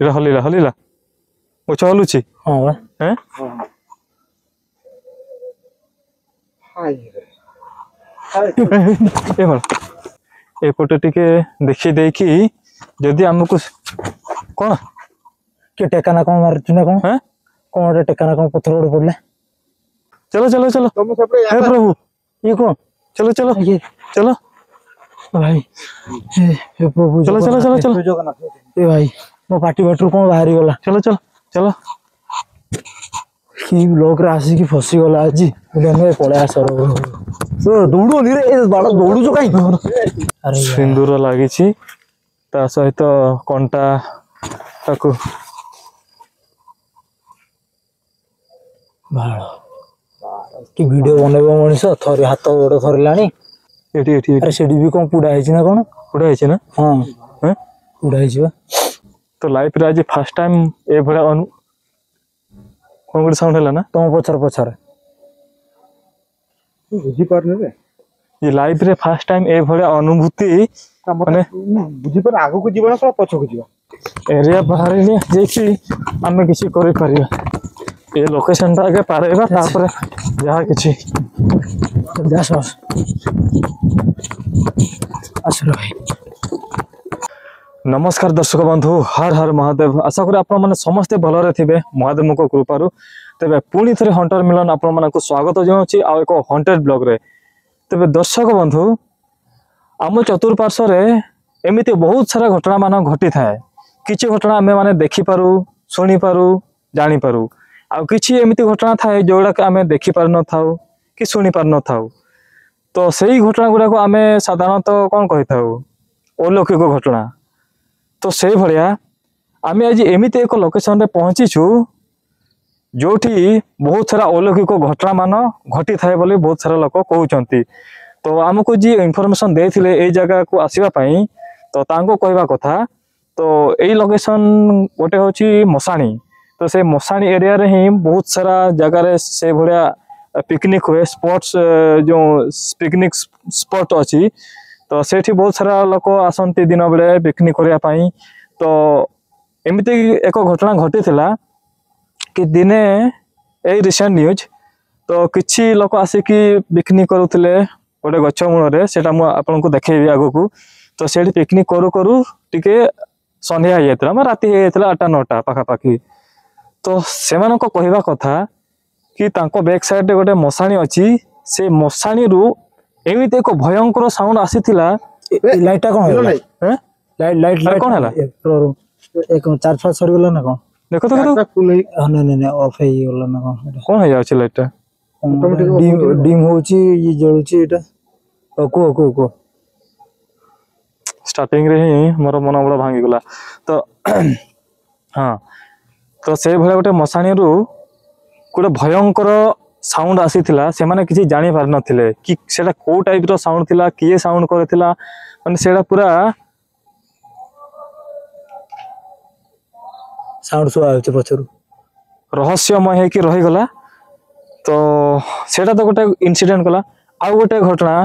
ଏଟା ହଲିଲା ହଲିଲା ଗଛ ହଲୁଛି ହଁ ବା ହେଁ एपटे टिके देखी देखी जदि आमको कौन किए टेकाना कौन मारुଛୁ ना कौन हैं कौन गोटे टेकाना कौन पत्थर गोटे पड़ले चलो चलो चलो हे प्रभु ये कौन चलो चलो ये चलो भाई हे प्रभु चलो चलो चलो चलो ए भाई मो पार्टी बाटरू कौन बाहरी गला चलो चलो चलो कि ब्लॉक रे आसी की फसी गला आज मैं पळे आसर तो दौड़ो नी रे बाड़ दौड़ू जो काई अरे सिंदूर लागिछि ता सहित कंटा ताकू बाड़ कि वीडियो बनेबो मनिष थरे हाथ गोड़ थरलानी एठी एठी अरे सेडी भी कौन पुडा है ना कौन पुडा है ना हां हैं पुडा है तो लाइफ रे आज फर्स्ट टाइम ए भड़ा अनु कौन गुड साउंड हला ना तुम पछर पछर बुझी पारने रे ये लाइफ रे फर्स्ट टाइम ए भड़ा अनुभूति माने बुझी पर आगो को जीवन को पछ को जीवन एरिया बाहर ने देखि हमें किसी करि परिया ए लोकेशन ता आगे पारेबा तापर जहा किछि जा सस आसर भाई नमस्कार दर्शक बंधु हर हर महादेव आशा करी आपण माने समस्ते भलरे थिबे महादेव को कृपारु तेबे पुणी थरे हंटर मिलन आपण मानकु स्वागत जणाउछि आ एको हंटेड ब्लॉग रे तेबे दर्शक बंधु आम चतुर्पार्श्व रे एमिति बहुत सारा घटना मान घटी थाए किछि घटना आमे माने देखि पारू सुनी पारू जानि पारू आ किछि एमिति घटना थाए जोडा आमे देखि पार न थाउ कि सुनी पार न थाउ तो सेही घटना गुडा को आमे साधारणतः कोन कहिथाउ अलौकिक घटना तो से भलिया आमे आज एमिति एक लोकेशन रे पहुंचीछु जोठी बहुत सारा अलौकिक घटना मान घटी थाए बोली बहुत सारा लोक कहउचंती तो हमको जी इनफॉरमेशन देथिले ए जगह को आसीबा पई तो तांको कहबा कथा तो एई लोकेशन गोटे होची मसाणी तो से मसाणी एरिया रे ही बहुत सारा जगह रे से भलिया पिकनिक हुए स्पॉट्स जो पिकनिक स्पॉट अछि तो सेठी बहुत सारा लोक आसंती दिन बेले पिकनिक करिया पई तो एमिति एक घटना घटी थिला कि दिने ए रिसेंट न्यूज तो किछि लोक आसी कि पिकनिक करूथिले गोटे गछ मूल रे सेटा मु आपन को देखैबी आगो को तो सेठी पिकनिक करू करू टिके संध्या हो जायतला म राती हो जायतला 8टा 9टा पाखा पाखी तो सेमान को कहबा कथा कि तांको बैक साइड रे गोटे मसाणी अछि से मसाणी रु एमिति एक भयंकर साउंड आसीथिला लाइटा कौन है हैं लाइट लाइट लाइट कौन है एक चार्ज फाज सरी गला ना कौन देखो तो नहीं नहीं ऑफ है गला ना कौन है जाउछ लाइट कौन डिम होची ये जळुची एटा को को को स्टार्टिंग रे ही मोर मन बड़ा भांगी गला तो हां तो से भले गोटे मसाणी रु गोटे भयंकर साउंड आसीथिला से माने किछि जानि पार नथिले कि सेटा को टाइप रो साउंड थिला किए साउंड करथिला माने सेटा पूरा साउंड सो आउछ पछरु रहस्यमय है कि रही गला तो सेटा तो गोटे इंसिडेंट गला आ गोटे घटना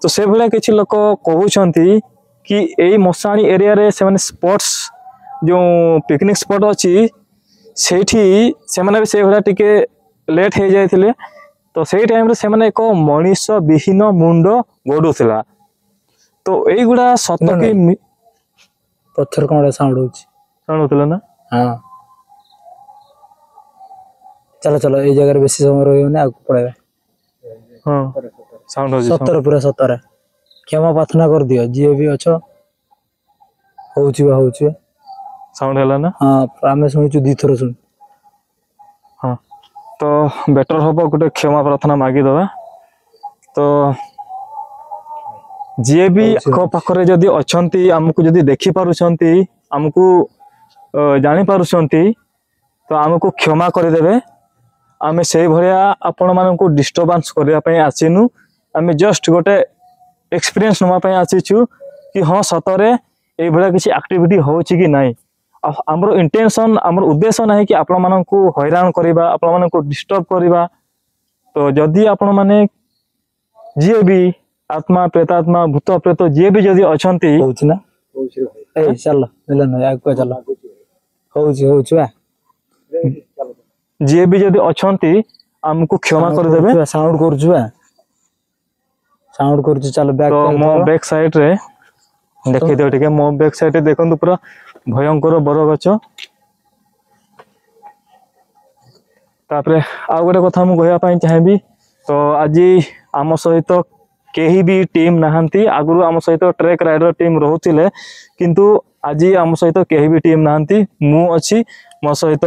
तो से भले किछि लोक कहउछंती कि एई मसाणी एरिया रे से माने स्पॉट्स जो पिकनिक स्पॉट अछि सेठी से माने से भला टिके लेट हो जाइथिले तो सेही टाइम रे से माने एक मनीष विहीन मुंड गोडुथिला तो एई गुडा सत कि पत्थर कोन साउंड होची साउंड होतला ना हां चलो चलो ए जगह रे बेसी समय रहियो ना आगु पड़ेगा हां साउंड होची 70 पूरा 70 क्षमा प्रार्थना कर दियो जे भी अछो होची साउंड हैला ना हां आमे सुनिछु दी थरो सुन हां तो बेटर होबो गोटे क्षमा प्रार्थना मागी दवा तो जे भी को पाखरे जदी अछंती हमकु जदी देखि पारुछंती हमकु जानि पारुछंती तो हमकु क्षमा कर देबे आमे सेही भरिया आपण मानकु डिस्टर्बेंस करिया पई आसीनु आमे जस्ट गोटे एक्सपीरियंस नवा पई आसीछु कि हां सतरे ए भरिया किछि एक्टिविटी होछि कि नाही हमरो इंटेंशन हमरो उद्देश्य नाही कि आपण मानकु हैरान करिबा आपण मानकु डिस्टर्ब करिबा तो जदी आपण माने जे भी आत्मा प्रेतात्मा भूत प्रेत जे भी जदी अछंती होछि ना ए चल मिलन आगु चल ହଉଛି ବା ଯିଏ ବି ଯଦି ଅଛନ୍ତି ଆମକୁ କ୍ଷମା କରିଦେବେ। ସାଉଣ୍ଡ କରୁଛୁ ବା ସାଉଣ୍ଡ କରୁଛୁ ଚାଲ ବ୍ୟାକ୍ ତ ମୋ ବ୍ୟାକ୍ ସାଇଡ୍ ରେ ଦେଖିଦିଅ ଟିକେ, ମୋ ବ୍ୟାକ୍ ସାଇଡ୍ ରେ ଦେଖନ୍ତୁ ପୁରା ଭୟଙ୍କର ବରଗଛ। ତାପରେ ଆଉ ଗୋଟେ କଥା ମୁଁ କହିବା ପାଇଁ ଚାହିଁବି, ତ ଆଜି ଆମ ସହିତ କେହି ବି ଟିମ୍ ନାହାନ୍ତି। ଆଗରୁ ଆମ ସହିତ ଟ୍ରେକ୍ ରାଇଡର ଟିମ୍ ରହୁଥିଲେ, କିନ୍ତୁ ଆଜି ଆମ ସହିତ କେହି ବି ଟିମ୍ ନାହାନ୍ତି। ମୁଁ ଅଛି, ମୋ ସହିତ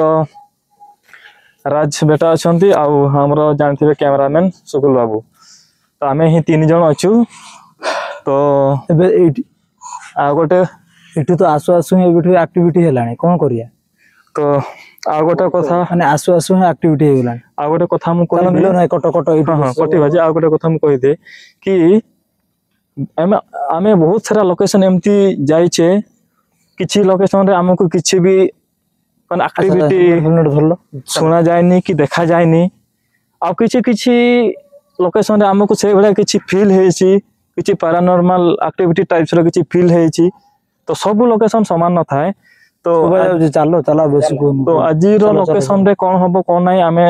ରାଜ ବେଟା ଅଛନ୍ତି, ଆଉ ଆମର ଜାଣିଥିବେ କ୍ୟାମେରାମ୍ୟାନ୍ ସୁକୁଲ ବାବୁ। ତ ଆମେ ହିଁ 3 ଜଣ ଅଛୁ। ତ ଏବେ ଏଇଠି ଆଉ ଗୋଟେ ଏଠୁ ତ ଆସୁ ଆସୁ ହିଁ ଏବେଠୁ ଆକ୍ଟିଭିଟି ହେଲାଣି, କଣ କରିବା? ତ ଆଉ ଗୋଟେ କଥା ମାନେ ଆସୁ ଆସୁ ହିଁ ଆକ୍ଟିଭିଟି ହେଇଗଲାଣି। ଆଉ ଗୋଟେ କଥା ମୁଁ ଚାଲ କହିବି, ମିଳନ ଭାଇ କଟ ଏଇଠି ହଁ କଟିବା ଯେ, ଆଉ ଗୋଟେ କଥା ମୁଁ କହିଦିଏ କି ଆମେ ବହୁତ ସାରା ଲୋକେସନ ଏମିତି ଯାଇଛେ, କିଛି ଲୋକେସନରେ ଆମକୁ କିଛି ବି ମାନେ ଆକ୍ଟିଭିଟି ଧରିଲ ଶୁଣା ଯାଏନି କି ଦେଖା ଯାଏନି। ଆଉ କିଛି ଲୋକେସନରେ ଆମକୁ ସେଇଭଳିଆ କିଛି ଫିଲ୍ ହେଇଛି, କିଛି ପାରାନର୍ମାଲ ଆକ୍ଟିଭିଟି ଟାଇପ୍ସର କିଛି ଫିଲ୍ ହେଇଛି। ତ ସବୁ ଲୋକେସନ ସମାନ ନଥାଏ। ତ ଚାଲ ବେଶୀ ତ ଆଜିର ଲୋକେସନରେ କଣ ହବ କଣ ନାହିଁ ଆମେ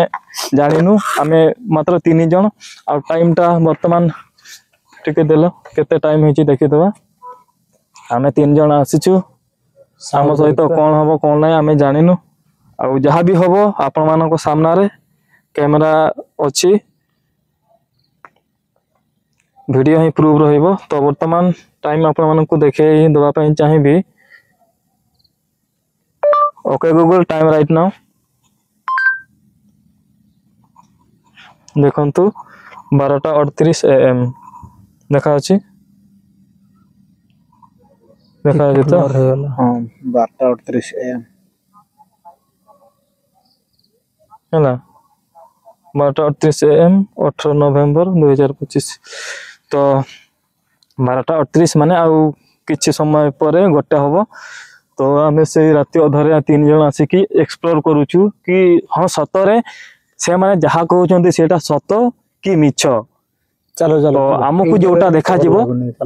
ଜାଣିନୁ। ଆମେ ମାତ୍ର 3 ଜଣ। ଆଉ ଟାଇମଟା ବର୍ତ୍ତମାନ ଟିକେ ଦେଲ, କେତେ ଟାଇମ ହେଇଛି ଦେଖିଦେବା। ଆମେ 3 ଜଣ ଆସିଛୁ, ଆମ ସହିତ କଣ ହବ କଣ ନାହିଁ ଆମେ ଜାଣିନୁ। ଆଉ ଯାହା ବି ହବ ଆପଣମାନଙ୍କ ସାମ୍ନାରେ କ୍ୟାମେରା ଅଛି, ଭିଡ଼ିଓ ହିଁ ପ୍ରୁଭ୍ ରହିବ। ତ ବର୍ତ୍ତମାନ ଟାଇମ ଆପଣମାନଙ୍କୁ ଦେଖେଇ ଦେବା ପାଇଁ ଚାହିଁବି। ଓକେ ଗୁଗଲ, ଟାଇମ ରାଇଟ୍ ନାଉ ଦେଖନ୍ତୁ 12:38 AM ଦେଖାଯାଉଛି। ଦେଖାଯାଉଛି ତ? ହଁ 12:38 AM ହେଲା 12:38 AM 18 ନଭେମ୍ବର 2025। ତ 12:38 ମାନେ ଆଉ କିଛି ସମୟ ପରେ 1ଟା ହବ। ତ ଆମେ ସେଇ ରାତି ଅଧରେ 3 ଜଣ ଆସିକି ଏକ୍ସପ୍ଲୋର କରୁଛୁ କି ହଁ ସତରେ ସେମାନେ ଯାହା କହୁଛନ୍ତି ସେଇଟା ସତ କି ମିଛ। ଚାଲ ତ ଆମକୁ ଯୋଉଟା ଦେଖାଯିବ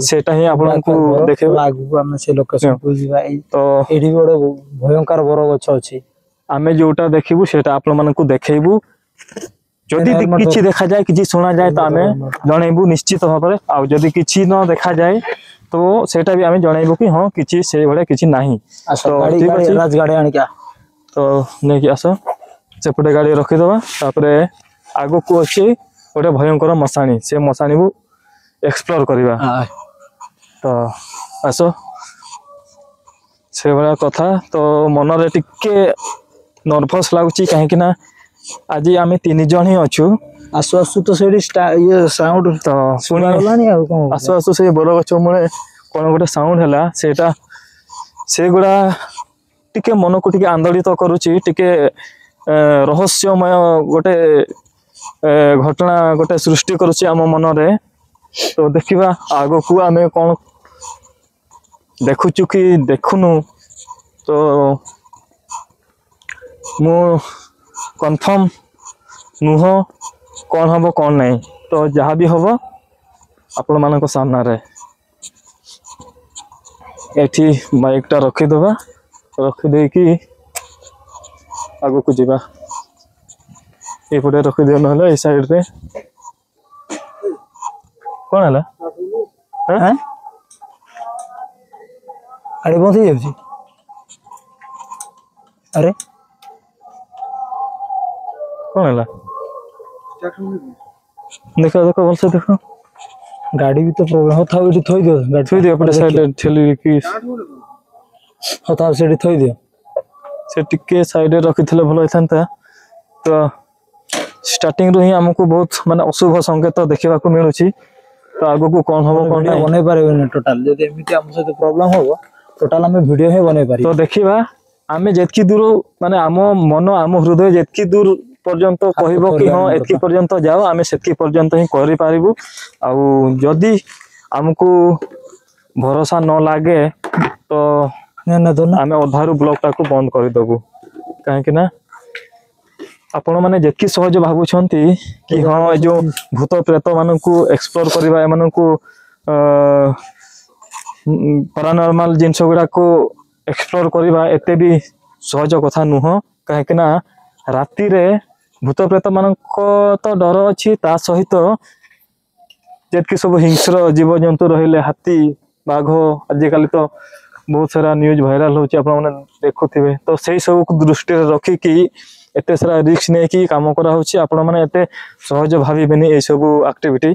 ସେଇଟା ହିଁ ଆପଣଙ୍କୁ ଦେଖେଇବେ। ଆଗକୁ ଆମେ ସେ ଲୋକେସନକୁ ଯିବା। ତ ଏଇଠି ବି ଗୋଟେ ଭୟଙ୍କର ବର ଗଛ ଅଛି, ଆମେ ଯୋଉଟା ଦେଖିବୁ ସେଇଟା ଆପଣମାନଙ୍କୁ ଦେଖେଇବୁ। ଯଦି କିଛି ଦେଖାଯାଏ, କିଛି ଶୁଣାଯାଏ ତ ଆମେ ଜଣେଇବୁ ନିଶ୍ଚିତ ଭାବରେ। ଆଉ ଯଦି କିଛି ନ ଦେଖାଯାଏ ତ ସେଇଟା ବି ଆମେ ଜଣେଇବୁ କି ହଁ କିଛି ସେଇଭଳିଆ କିଛି ନାହିଁ। ତ ଠିକ ଅଛି, ଗାଡି ଆଣିକା ତ ନେଇକି ଆସ, ସେପଟେ ଗାଡ଼ି ରଖିଦେବା। ତାପରେ ଆଗକୁ ଅଛି ଗୋଟେ ଭୟଙ୍କର ମଶାଣି, ସେ ମଶାଣିକୁ ଏକ୍ସପ୍ଲୋର କରିବା। ତ ଆସ, ସେଇଭଳିଆ କଥା। ତ ମନରେ ଟିକେ ନର୍ଭସ୍ ଲାଗୁଛି, କାହିଁକି ନା ଆଜି ଆମେ 3 ଜଣ ହିଁ ଅଛୁ। ଆସୁ ଆସୁ ତ ସେଇଠି ସାଉଣ୍ଡ ତ ପୁଣି ଗଲାଣି ଆଉ କଣ ଆସୁ ଆସୁ ସେଇ ବରଗଛ ମୂଳେ କଣ ଗୋଟେ ସାଉଣ୍ଡ ହେଲା, ସେଗୁଡ଼ା ଟିକେ ମନକୁ ଟିକେ ଆନ୍ଦୋଳିତ କରୁଛି। ଟିକେ ରହସ୍ୟମୟ ଗୋଟେ ଘଟଣା ଗୋଟେ ସୃଷ୍ଟି କରୁଛି ଆମ ମନରେ। ତ ଦେଖିବା ଆଗକୁ ଆମେ କଣ ଦେଖୁଛୁ କି ଦେଖୁନୁ। ତ ମୁଁ କନଫର୍ମ ନୁହଁ କଣ ହବ କଣ ନାହିଁ। ତ ଯାହା ବି ହବ ଆପଣମାନଙ୍କ ସାମ୍ନାରେ। ଏଠି ବାଇକଟା ରଖିଦେବା, ରଖିଦେଇକି ଆଗକୁ ଯିବା। ଏପଟେ ରଖିଦିଅ, ନହେଲେ ଏଇ ସାଇଡରେ କଣ ହେଲା? ଗାଡ଼ି ବନ୍ଦ ହେଇଯାଉଛି। ଆରେ କଣ ହେଲା? ଦେଖ ଭଲସେ ଦେଖ। ଗାଡ଼ି ବି ତ ପ୍ରୋବ୍ଲେମ। ଥାଉ ଏଠି ଥୋଇଦିଅ, ଥୋଇଦିଅ ଏପଟେ ସାଇଡରେ ଠେଲିକି। ଥାଉ ସେଠି ଥୋଇଦିଅ। ସେ ଟିକେ ସାଇଡରେ ରଖିଥିଲେ ଭଲ ହେଇଥାନ୍ତା। ତ ଷ୍ଟାର୍ଟିଂରୁ ହିଁ ଆମକୁ ବହୁତ ମାନେ ଅଶୁଭ ସଂକେତ ଦେଖିବାକୁ ମିଳୁଛି। ତ ଆଗକୁ କଣ ହବ କଣ ନାହିଁ ବନେଇ ପାରିବେନି ଟୋଟାଲ। ଯଦି ଏମିତି ଆମ ସହିତ ପ୍ରୋବ୍ଲେମ ହବ, ଟୋଟାଲ ଆମେ ଭିଡିଓ ହିଁ ବନେଇ ତ ପାରିବୁ। ଦେଖିବା ଆମେ ଯେତିକି ଦୂର ମାନେ ଆମ ମନ ଆମ ହୃଦୟ ଯେତିକି ଦୂର ପର୍ଯ୍ୟନ୍ତ କହିବ କି ହଁ ଏତିକି ପର୍ଯ୍ୟନ୍ତ ଯାଅ, ଆମେ ସେତିକି ପର୍ଯ୍ୟନ୍ତ ହିଁ କରିପାରିବୁ। ଆଉ ଯଦି ଆମକୁ ଭରସା ନ ଲାଗେ ତ ଆମେ ଅଧାରୁ ବ୍ଲଗଟାକୁ ବନ୍ଦ କରିଦେବୁ। କାହିଁକି ନା ଆପଣମାନେ ଯେତିକି ସହଜ ଭାବୁଛନ୍ତି କି ହଁ ଏ ଯୋଉ ଭୂତ ପ୍ରେତ ମାନଙ୍କୁ ଏକ୍ସପ୍ଲୋର କରିବା, ଏମାନଙ୍କୁ ପାରାନର୍ମାଲ ଜିନିଷ ଗୁଡାକୁ ଏକ୍ସପ୍ଲୋର କରିବା ଏତେ ବି ସହଜ କଥା ନୁହଁ, କାହିଁକି ନା ରାତିରେ ଭୂତ ପ୍ରେତ ମାନଙ୍କ ତ ଡର ଅଛି, ତା ସହିତ ଯେତିକି ସବୁ ହିଂସ୍ର ଜୀବଜନ୍ତୁ ରହିଲେ ହାତୀ ବାଘ, ଆଜିକାଲି ତ ବହୁତ ସାରା ନ୍ୟୁଜ ଭାଇରାଲ ହଉଛି ଆପଣମାନେ ଦେଖୁଥିବେ, ତ ସେଇ ସବୁକୁ ଦୃଷ୍ଟିରେ ରଖିକି ଏତେ ସାରା ରିସ୍କ ନେଇକି କାମ କରାହଉଛି। ଆପଣମାନେ ଏତେ ସହଜ ଭାବିବେନି ଏଇସବୁ ଆକ୍ଟିଭିଟି।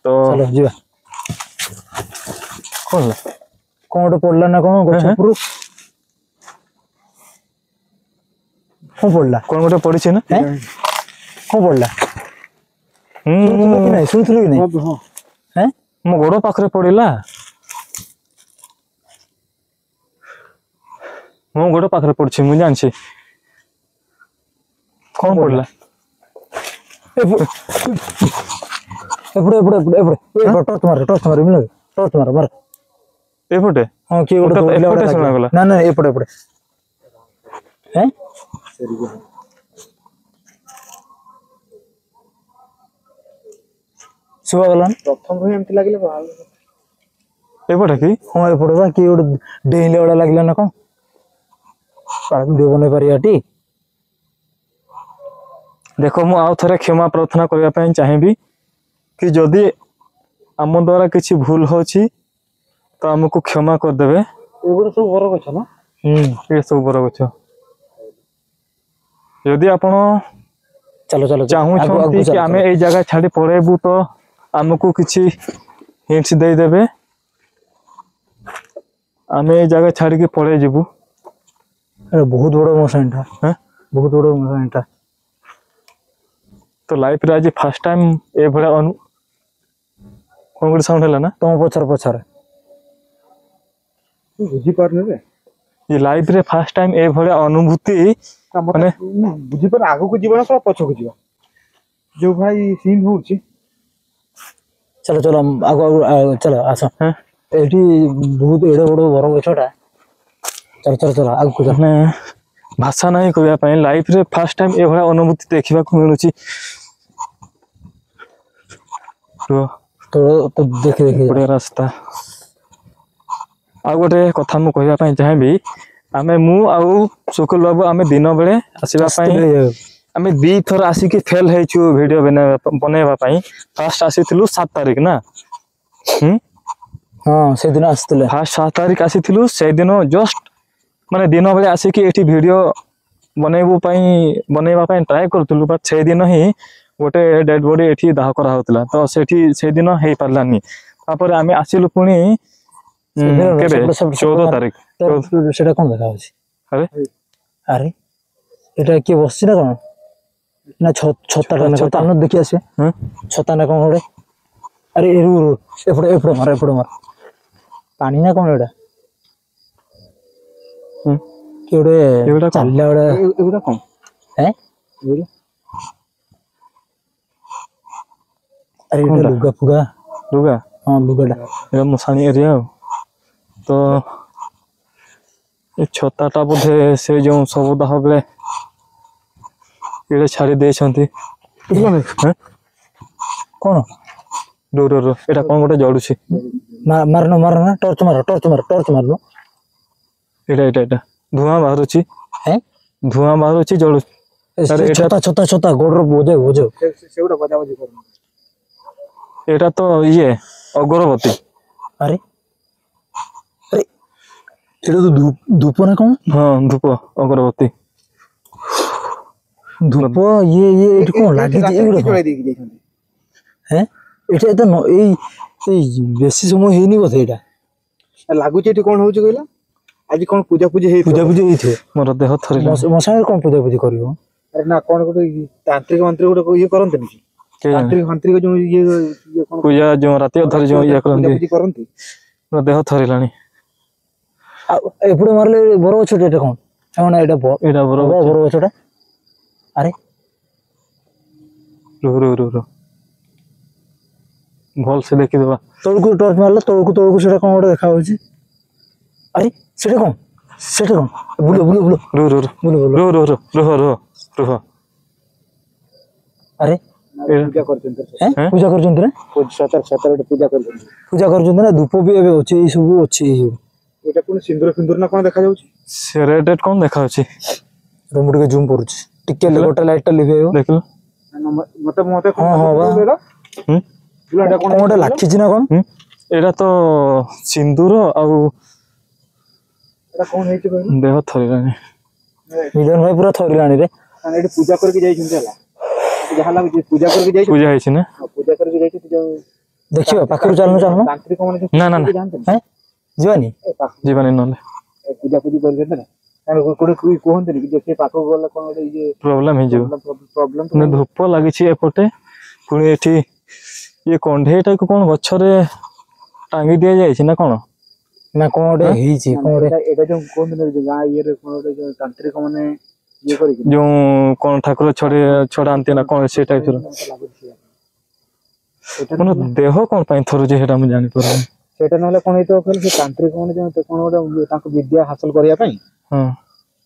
ତ ଚାଲ ଯିବା। କଣ ହେଲା? କଣ ଗୋଟେ ପଡିଲା ନା କଣ ଗଛ ଉପରୁ? କଣ ପଡିଲା? କଣ ଗୋଟେ ପଡିଛି ନା? କଣ ପଡିଲା? ଶୁଣୁଥିଲୁ କି ନାଇଁ? ଶୁଣୁଥିଲୁ କି ନାଇଁ? ହଁ ହେଁ ମୋ ଗୋଡ ପାଖରେ ପଡିଲା, ମୋ ଗୋଡ ପାଖରେ ପଡିଛି, ମୁଁ ଜାଣିଛି। କଣ ପଡିଲା? ଏପଟେ ଟର୍ଚ ମାର ଟର୍ଚ ମାର ମାର। ଏପଟେ? ହଁ କିଏ ଗୋଟେ ମତେ ତ ଦୌଡ଼ିଲା ଏପଟେ ଭଳିଆ ଶୁଣାଗଲା। ଲାଗିଲା। ନା ଏପଟେ ହେଁ ଶୁଭାଗଲା ନା? ପ୍ରଥମ ହିଁ ଏମିତି ଲାଗିଲା ବାହାରୁ। ଏପଟେ କି? ହଁ ଏପଟେ ବା କିଏ ଗୋଟେ ଡେଇଁଲା ଭଳିଆ ଲାଗିଲା ନା କଣ? ଭିଡିଓ ବନେଇ ପାରିବା ଟି? ଦେଖ, ମୁଁ ଆଉ ଥରେ କ୍ଷମା ପ୍ରାର୍ଥନା କରିବା ପାଇଁ ଚାହିଁବି କି ଯଦି ଆମ ଦ୍ୱାରା କିଛି ଭୁଲ ହଉଛି ତ ଆମକୁ କ୍ଷମା କରିଦେବେ। ଏଗୁଡ଼ା ସବୁ ବର ଗଛ ନା? ଏ ସବୁ ବରଗଛ। ଯଦି ଆପଣ ଚାଲ ଚାଲ ଚାହୁଁଛନ୍ତି କି ଆମେ ଏଇ ଜାଗା ଛାଡି ପଳେଇବୁ ତ ଆମକୁ କିଛି ହିଣ୍ଟସ ଦେଇଦେବେ, ଆମେ ଏଇ ଜାଗା ଛାଡିକି ପଳେଇ ଯିବୁ। ବହୁତ ବଡ ମଶାଣିଟା, ବହୁତ ବଡ ମଶାଣିଟା। ତ ଲାଇଫରେ ଆଜି ଫାର୍ଷ୍ଟ ଟାଇମ ଏଭଳିଆ କଣ ଗୋଟେ ସାଉଣ୍ଡ ହେଲା ନା? ତମ ପଛରେ ବୁଝିପାରୁନି ରେ। ଏ ଲାଇଫରେ ଫାର୍ଷ୍ଟ ଟାଇମ ଏଭଳିଆ ଅନୁଭୂତି ମାନେ ବୁଝିପାରୁନି ଆଗକୁ ଯିବ ନା ପଛକୁ ଯିବ, ଯୋଉ ଭାଇ ସିନ୍ ହଉଛି। ଚାଲ ଆଗ ଚାଲ ଆସ। ଏଇଠି ବହୁତ ଏଡେ ବଡ ବର ଗଛଟା। ଚାଲ ଆଗକୁ ଚାଲ। ମାନେ ଭାଷା ନାହିଁ କହିବା ପାଇଁ, ଲାଇଫରେ ଫାର୍ଷ୍ଟ ଟାଇମ ଏଭଳିଆ ଅନୁଭୂତି ଦେଖିବାକୁ ମିଳୁଛି। ଦେଖି ବଢିଆ ରାସ୍ତା। ଆଉ ଗୋଟେ କଥା ମୁଁ କହିବା ପାଇଁ ଚାହିଁବି, ମୁଁ ଆଉ ସୁକୁଲ ବାବୁ ଆମେ ଦିନ ବେଳେ ଆସିବା ପାଇଁ ଆମେ 2 ଥର ଆସିକି ଫେଲ ହେଇଛୁ ଭିଡିଓ ବନେଇବା ପାଇଁ। ଫାର୍ଷ୍ଟ ଆସିଥିଲୁ 7 ତାରିଖ ନା? ହଁ ସେଦିନ ଆସିଥିଲେ। ଫାର୍ଷ୍ଟ 7 ତାରିଖ ଆସିଥିଲୁ, ସେଇଦିନ ଜଷ୍ଟ ମାନେ ଦିନ ବେଳେ ଆସିକି ଏଠି ଭିଡିଓ ବନେଇବା ପାଇଁ ଟ୍ରାଏ କରୁଥିଲୁ, ବଟ୍ ସେଇଦିନ ହିଁ ଗୋଟେ ଡେଡ ବଡି ଏଠି ଦାହ କରାହଉଥିଲା, ତ ସେଇଦିନ ହେଇପାରିଲାନି। ତାପରେ ଆମେ ଆସିଲୁ ପୁଣି କେବେ? 14 ତାରିଖ। ସେଟା କଣ ଦେଖା ହଉଛି? ଆରେ ଏଟା କିଏ ବସିଛି ନା କଣ? ନା ଛତା ଚାଲୁନ ଦେଖି ଆସିବା। ଛତା ନା କଣ ଗୋଟେ? ଆରେ ଏପଟେ ମାର ପାଣି ନା କଣ ଏଇଟା? କିଏ ଗୋଟେ ଚାଲିଲା ଭଳିଆ। ଏଗୁଡ଼ା କଣ? ଆରେ ଏଇଟା ଲୁଗା ଫୁଗା। ଲୁଗା? ହଁ ଲୁଗାଟା। ଏଇଟା ମଶାଣି ଏରିଆ ଆଉ। ତ ଏ ଛତାଟା ବୋଧେ ସେ ଯୋଉ ଶବଦାହ ବେଳେ ଛାଡି ଦେଇଛନ୍ତି। କଣ? ଏଇଟା କଣ ଗୋଟେ ଜଳୁଛି। ମାରନା ଟର୍ଚ ମାରନ। ଏଇଟା ଧୂଆଁ ବାହାରୁଛି। ଧୂଆଁ ବାହାରୁଛି, ଜଳୁଛି। ଛତା ଗୋଡର ବୋଝ। ସେଗୁଡ଼ା ବଜାବଜି କରୁନି। ଏଇଟା ତ ଅଗରବତୀ। ଆରେ ଏଇଟା ତ ଧୂପ ନା କଣ? ହଁ ଧୂପ, ଅଗରବତୀ। ଧୂପ ଏଇଠି କଣ ଲାଗିଛି? ଏଇଟା ଏଇ ବେଶୀ ସମୟ ହେଇନି ବୋଧେ। ଏଇଟା ଲାଗୁଛି ଏଠି କଣ ହଉଛି କହିଲ? ଆଜି କଣ ପୂଜାପୂଜି ହେଇଥିବ। ମୋର ଦେହ ଥରିଲା। ମଶାଣିରେ କଣ ପୂଜାପୂଜି କରିବ? ଆରେ ନା କଣ ଗୋଟେ ତାନ୍ତ୍ରିକ ଗୋଟେ କରନ୍ତିନି କି? ତାନ୍ତ୍ରିକ ଯୋଉ ପୂଜା ଯୋଉ ରାତି ଅଧରେ ଯୋଉ କରନ୍ତି। ମୋ ଦେହ ଥରିଲାଣି। ଆଉ ଏପଟେ ମାରିଲେ ବର ଗଛଟା ଏଇଟା କଣ? ଏଇଟା ବରଗଛଟା। ଆରେ ରୁହ ଭଲସେ ଦେଖିଦବା। ତଳକୁ ଟର୍ଚ ମାରିଲେ ତଳକୁ ସେଟା କଣ ଗୋଟେ ଦେଖା ହଉଛି। ଆରେ ସେଟା କଣ? ବୁଲ। ରୁହ। ଆରେ ପୂଜା କରୁଛନ୍ତି ନା? ପୂଜା କରୁଛନ୍ତି ନା? ଧୂପ ବି ଏବେ ଅଛି, ଏଇ ସବୁ ଅଛି। ଏଇଟା ପୁଣି ସିନ୍ଦୁର ନା କଣ ଦେଖାଯାଉଛି? ସେ ରେଡ୍ ରେଡ୍ କଣ ଦେଖାଉଛି ରୁମ ଟିକେ ଜୁମ୍ କରୁଛି ଟିକେ ଗୋଟେ ଲାଇଟ୍ ଟା ଲିଭେଇବ ଦେଖିଲୁ ମତେ ମତେ ହଁ ହଁ ବା ହୁଁ କଣ ଗୋଟେ ଲାଖିଛି ନା କଣ ହୁଁ ଏଇଟା ତ ସିନ୍ଦୁର ଆଉ ଏଟା କଣ ହେଇଛି କହିଲୁ ଦେହ ଥରିଲାଣି ମିଲନ ଭାଇ ପୁରା ଥରିଲାଣି ରେ ମାନେ ଏଠି ପୂଜା କରିକି ଯାଇଛନ୍ତି ହେଲା ଯାହା ଲାଗୁଛି ପୂଜା କରିକି ଯାଇଛନ୍ତି ପୂଜା ହେଇଛି ନା ପୂଜା କରିକି ଯାଇଛନ୍ତି ଯୋଉ ଦେଖିବା ପାଖରୁ ଚାଲୁନ ଚାଲୁନ ତାନ୍ତ୍ରିକ ମାନେ ନା, ନା, ନା। ହେଁ ଯିବାନି ଯିବାନି ନହେଲେ ପୂଜା ପୂଜି କରିଛନ୍ତି ନା କାରଣ ଗୋଟେ କୁହନ୍ତିନି କି ସେ ପାଖକୁ ଗଲେ କଣ ଗୋଟେ ଇଏ ପ୍ରୋବ୍ଲେମ ହେଇଯିବ ପ୍ରୋବ୍ଲେମ ମାନେ ଧୂପ ଲାଗିଛି ଏପଟେ ପୁଣି ଏଠି ଇଏ କଣ୍ଢେଇଟାକୁ କଣ ଗଛରେ ଟାଙ୍ଗି ଦିଆଯାଇଛି ନା କଣ ନା କଣ ଗୋଟେ ହେଇଛି କଣ ଗୋଟେ ଏଇଟା ଯୋଉ କୁହନ୍ତିନି ଯୋଉ ଗାଁ ଇଏରେ କଣ ଗୋଟେ ଯୋଉ ତାନ୍ତ୍ରିକ ମାନେ ଇଏ କରିକି ଯୋଉ କଣ ଠାକୁର ଛଡାନ୍ତି ନା କଣ ସେ ଟାଇପର ମାନେ ଦେହ କଣ ପାଇଁ ଥରୁଛି ସେଇଟା ମୁଁ ଜାଣିପାରୁନି ସେଇଟା ନହେଲେ କଣ ହେଇଥିବ କହିଲେ ସେ ତାନ୍ତ୍ରିକ ମାନେ ଯୋଉ କଣ ଗୋଟେ ତାଙ୍କ ବିଦ୍ୟା ହାସଲ କରିବା ପାଇଁ ହଁ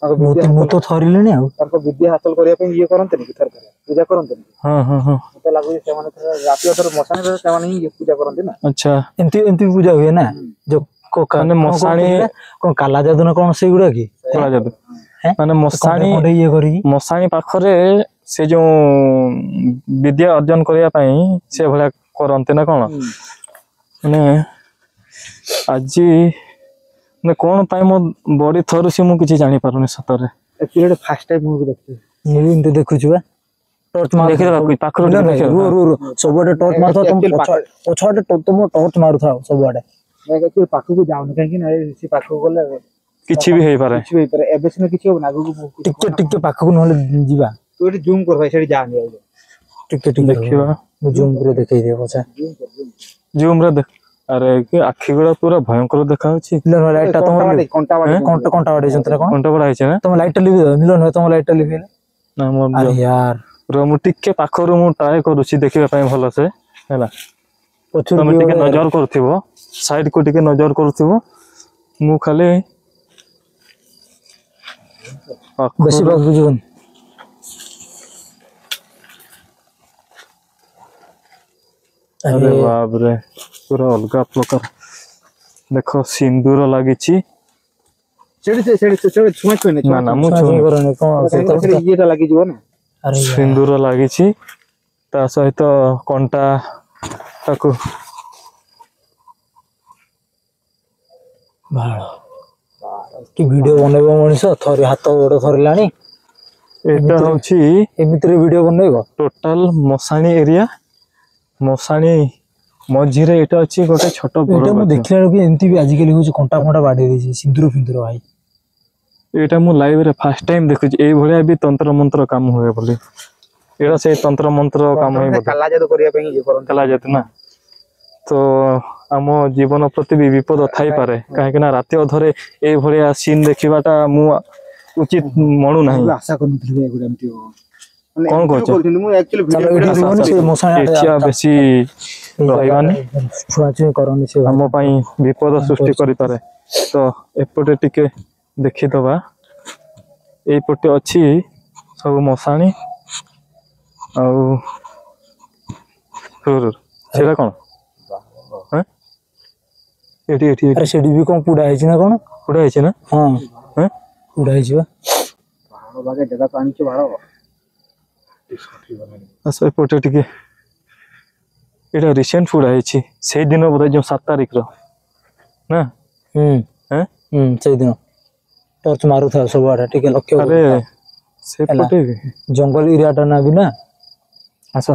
ତାଙ୍କ ମୁଁ ତ ଥରିଲିଣି ଆଉ ତାଙ୍କ ବିଦ୍ୟା ହାସଲ କରିବା ପାଇଁ ଇଏ କରନ୍ତିନି କି ଥରେ ପୂଜା କରନ୍ତିନି ହଁ ହଁ ହଁ ମତେ ଲାଗୁଛି ସେମାନେ ରାତି ଅଧର ମଶାଣିରେ ସେମାନେ ହିଁ ପୂଜା କରନ୍ତି ନା ଆଚ୍ଛା ଏମିତି ଏମିତି ପୂଜା ହୁଏ ନା ଯୋଉ ମାନେ ମଶାଣି କଣ କାଲା ଯାଦୁ ନା କଣ ସେଇଗୁଡା କି କଳା ଯାଦୁ ହେଁ? ମାନେ ମଶାଣି ଖଣ୍ଡେ ଇଏ କରିକି ମଶାଣି ପାଖରେ ସେ ଯୋଉ ବିଦ୍ୟା ଅର୍ଜନ କରିବା ପାଇଁ ସେ ଭଳିଆ କରନ୍ତି ନା କଣ ମାନେ ଆଜି ମାନେ କଣ ପାଇଁ ମୋ ବଡି ଥରୁଛି ମୁଁ କିଛି ଜାଣିପାରୁନି ସତରେ ଆକ୍ଚୁଆଲି ଫାର୍ଷ୍ଟ ଟାଇମ୍ ମୁଁ ଦେଖୁଛି ମୁଁ ବି ଏମିତି ଦେଖୁଛି ବା ଟର୍ଚ ମାରୁ ଦେଖିଦେବା ପାଖରୁ ଟିକେ ଦେଖିବା। ସବୁଆଡେ ଟର୍ଚ ମାରୁଥାଉ ତମ ପଛଆଡେ ତମ ଟର୍ଚ ମାରୁଥାଉ ସବୁଆଡେ ପାଖକୁ ଯାଉନି କାହିଁକି ନା ସେ ପାଖକୁ ଗଲେ କିଛି ବି ହେଇପାରେ କିଛି ହେଇପାରେ ଏବେ ସିନା କିଛି ହବନି ଆଗକୁ ଟିକେ ଟିକେ ପାଖକୁ ନହେଲେ ଯିବା ତୁ ଏଠି ଜୁମ୍ କର ଭାଇ ସେଠି ଯାଆନି ଆଉ ଟିକେ ଟିକେ ଦେଖିବା ମୁଁ ଜୁମ୍ କରି ଦେଖେଇଦିଏ ପଛା ଜୁମ୍ ରେ ଦେଖ ଆରେ କି ଆଖି ଗୁଡା ପୁରା ଭୟଙ୍କର ଦେଖାଯାଉଛି ଲାଇଟ୍ ଟା ତମ କଣ୍ଟା କଣ୍ଟା ବାଡେଇଛନ୍ତି ନା କଣ କଣ୍ଟା ପଡା ହେଇଛି ନା ତମ ଲାଇଟ୍ ଟା ଲିଭେଇ ଦବ ମିଲନ ଭାଇ ତମ ଲାଇଟ୍ ଟା ଲିଭେଇଲେ ନା ମୋର ଆରେ ୟାର ମୁଁ ଟିକେ ପାଖରୁ ମୁଁ ଟ୍ରାଏ କରୁଛି ଦେଖିବା ପାଇଁ ଭଲସେ ହେଲା ପଛରୁ ତମେ ଟିକେ ନଜର କରୁଥିବ ସାଇଡ କୁ ଟିକେ ନଜର କରୁଥିବ ମୁଁ ଖାଲି ବେଶୀ ପାଖକୁ ଯିବନି ଆରେ ବାପରେ ପୁରା ଅଲଗା ପ୍ରକାର ଦେଖ ସିନ୍ଦୁର ଲାଗିଛି ନା ନା ମୁଁ ଇଏଟା ଲାଗିଯିବ ନା ସିନ୍ଦୁର ଲାଗିଛି ତା ସହିତ କଣ୍ଟା ତାକୁ କି ଭିଡିଓ ବନେଇବ ମଣିଷ ଥରି ହାତ ଗୋଡ ଥରିଲାଣି ଏଇଟା ହଉଛି ଏମିତିରେ ଭିଡିଓ ବନେଇବ ଟୋଟାଲ ମଶାଣି ଏରିଆ ମଶାଣି ମଝିରେ ଏଇଟା ଅଛି ଗୋଟେ ଛୋଟ ଏଇଟା ମୁଁ ଦେଖିଲା ବେଳକୁ ଏମିତି ବି ଆଜିକାଲି ହଉଛି କଣ୍ଟା ଫଣ୍ଟା ବାଡେଇ ଦେଇଛି ସିନ୍ଦୁର ଫିନ୍ଦୁର ଭାଇ ଏଇଟା ମୁଁ ଲାଇଭରେ ଫାର୍ଷ୍ଟ ଟାଇମ ଦେଖୁଛି ଏଇଭଳିଆ ବି ତନ୍ତ୍ର ମନ୍ତ୍ର କାମ ହୁଏ ବୋଲି ଏଇଟା ସେଇ ତନ୍ତ୍ର ମନ୍ତ୍ର କାମ ହିଁ କାଲା ଯାଦୁ କରିବା ପାଇଁ ଇଏ କରନ୍ତି ହେଲା ଯେତେ ନା ତ ଆମ ଜୀବନ ପ୍ରତି ବି ବିପଦ ଥାଇପାରେ କାହିଁକି ନା ରାତି ଅଧରେ ଏଇଭଳିଆ ସିନ୍ ଦେଖିବାଟା ମୁଁ ଉଚିତ ମଣୁନାହିଁ ଆଶା କରୁନଥିଲି ଏଗୁଡ଼ା ଏମିତି ହବ କଣ କହୁଛ ମୁଁ ଆକ୍ଚୁଆଲି ବେଶୀ ରହିବାନି କରନି ସେ ଆମ ପାଇଁ ବିପଦ ସୃଷ୍ଟି କରିପାରେ ତ ଏପଟେ ଟିକେ ଦେଖିଦବା ଏଇପଟେ ଅଛି ସବୁ ମଶାଣି ଆଉ ସେଇଟା କଣ ଏଠି ଏଠି ଆରେ ସେଠି ବି କଣ ପୁଡା ହେଇଛି ନା କଣ ପୁରା ହେଇଛି ନା ହଁ ପୁଡା ହେଇଛି ବା ଏପଟେ ଟିକେ ଏଇଟା ରିସେଣ୍ଟ ପୁଡା ହେଇଛି ସେଇଦିନ ବୋଧେ ଯୋଉ 7 ତାରିଖର ନା ସେଇଦିନ ଟର୍ଚ ମାରୁଥାଉ ସବୁଆଡେ ଟିକେ ଲକ୍ଷ୍ୟ ଆରେ ସେପଟେ ଜଙ୍ଗଲ ଏରିଆ ଟା ନା ବି ନା ଆସ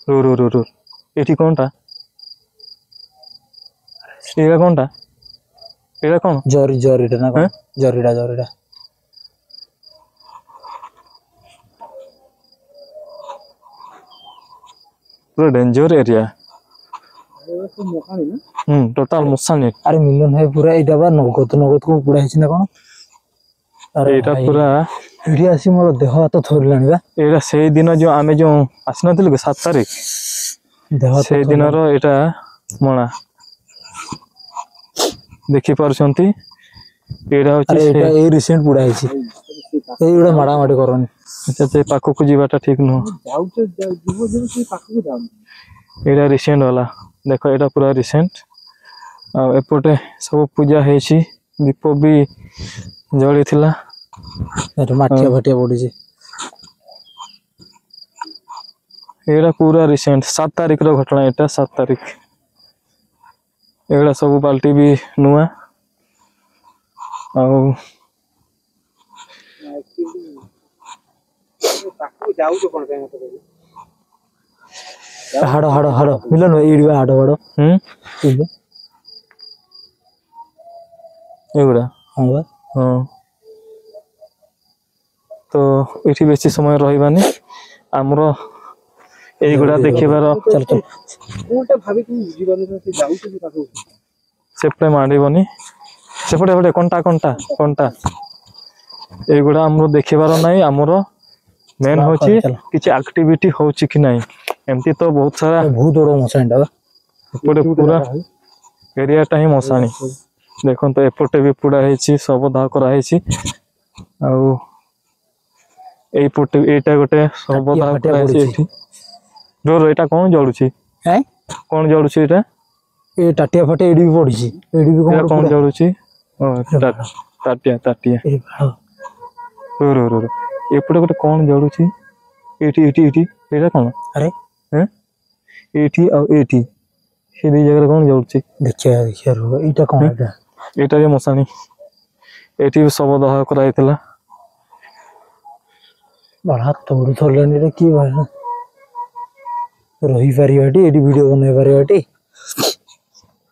ରୁ ଏଠି କଣଟା ଏଇଟା କଣଟା ଏଇଟା କଣ ଜରିଟା ନା କଣ ଜରିଟା ପୁରା ଡେଞ୍ଜର ଏରିଆ ଟୋଟାଲ ମଶାଣି ଆରେ ମିଲନ ଭାଇ ପୁରା ଏଇଟା ବା ନଗଦ କଣ ପୁଡା ହେଇଛି ନା କଣ ଏଇଟା ପୁରା ଏଠି ଆସି ମୋର ଦେହ ହାତ ଥରିଲାଣି ବା ଏଇଟା ସେଇ ଦିନ ଯୋଉ ଆମେ ଯୋଉ ଆସିନଥିଲୁ କି 7 ତାରିଖ ସେଇ ଦିନର ଏଇଟା ମଣା ଦେଖି ପାରୁଛନ୍ତି ଏଇଟା ହଉଛି ଏଇ ରିସେଣ୍ଟ ପୁଡା ହେଇଛି ଏଇଗୁଡା ମାଡାମାଡି କରନି ସେ ପାଖକୁ ଯିବାଟା ଠିକ ନୁହଁ ଏଇଟା ରିସେଣ୍ଟ ହେଲା ଦେଖ ଏଇଟା ପୁରା ରିସେଣ୍ଟ ଆଉ ଏପଟେ ସବୁ ପୂଜା ହେଇଛି ଦୀପ ବି ଜଳିଥିଲା। ଏଠି ମାଠିଆ ଫାଟିଆ ପଡିଛି। ଏଇଟା ପୁରା ରିସେଣ୍ଟ 7 ତାରିଖର ଘଟଣା। ଏଇଟା 7 ତାରିଖ। ଏଗୁଡ଼ା ସବୁ ବାଲ୍ଟି ବି ନୂଆ। ଆଉ ହାଡ଼ ହାଡ଼ ହାଡ଼ ମିଲନ ଏଇଠି ବା ହାଡ଼ ହାଡ଼ ଏଗୁଡ଼ା ହଁ ବା। ହଁ। ତ ଏଠି ବେଶୀ ସମୟ ରହିବାନି। ଆମର এইগুড়া ଦେଖିବାର ଚାଲ ଚାଲ ସେପଟେ ମାଡ଼ିବନି। ସେପଟେ ଏପଟେ କଣ୍ଟା କଣ୍ଟା କଣ୍ଟା এইগুড়ା ଆମର ଦେଖିବାର ନାହିଁ। ଆମର ମେନ୍ ହଉଛି କିଛି ଆକ୍ଟିଭିଟି ହଉଛି କି ନାହିଁ। ଏମିତି ତ ବହୁତ ସାରା ବହୁତ ବଡ଼ ମଶାଣିଟା ବା। ଏପଟେ ପୁରା ଏରିଆଟା ହିଁ ମଶାଣି। ଦେଖନ୍ତୁ ଏପଟେ ବି ପୋଡ଼ା ହେଇଛି, ଶବଦାହ କରାହେଇଛି। ଆଉ এইପଟେ ଏଇଟା ଗୋଟେ ଶବଦାହ କରାହେଇଛି ଏଠି। ଜୋର ଏଇଟା କଣ ଜଳୁଛି? କଣ ଜଳୁଛି ଏଇଟା? ଏ ତାଟିଆ ଫାଟିଆ ଏଇଠି ବି ପଡିଛି। ଏଇଠି ବି ଏଇଟା କଣ ଜଳୁଛି? ତାଟିଆ ତାଟିଆ। ଏପଟେ ଗୋଟେ କଣ ଜଳୁଛି? ଏଇଠି ଏଇଠି ଏଇଠି ଏଇଟା କଣ? ଆରେ ଏଇଠି ଆଉ ଏଇଠି ସେ ଦି ଜାଗାରେ କଣ ଜଳୁଛି? ଦେଖିବା ଦେଖିବା ରୁହ। ଏଇଟା କଣ? ଏଇଟା ବି ମଶାଣି। ଏଠି ବି ଶବଦାହ କରାଯାଇଥିଲା। ହାତ ଗୋଡ଼ ଥରିଲାଣି। ଏଇଟା କିଏ ରହିପାରିବା ଏଠି? ଏଠି ଭିଡ଼ିଓ ବନେଇ ପାରିବା ଏଠି?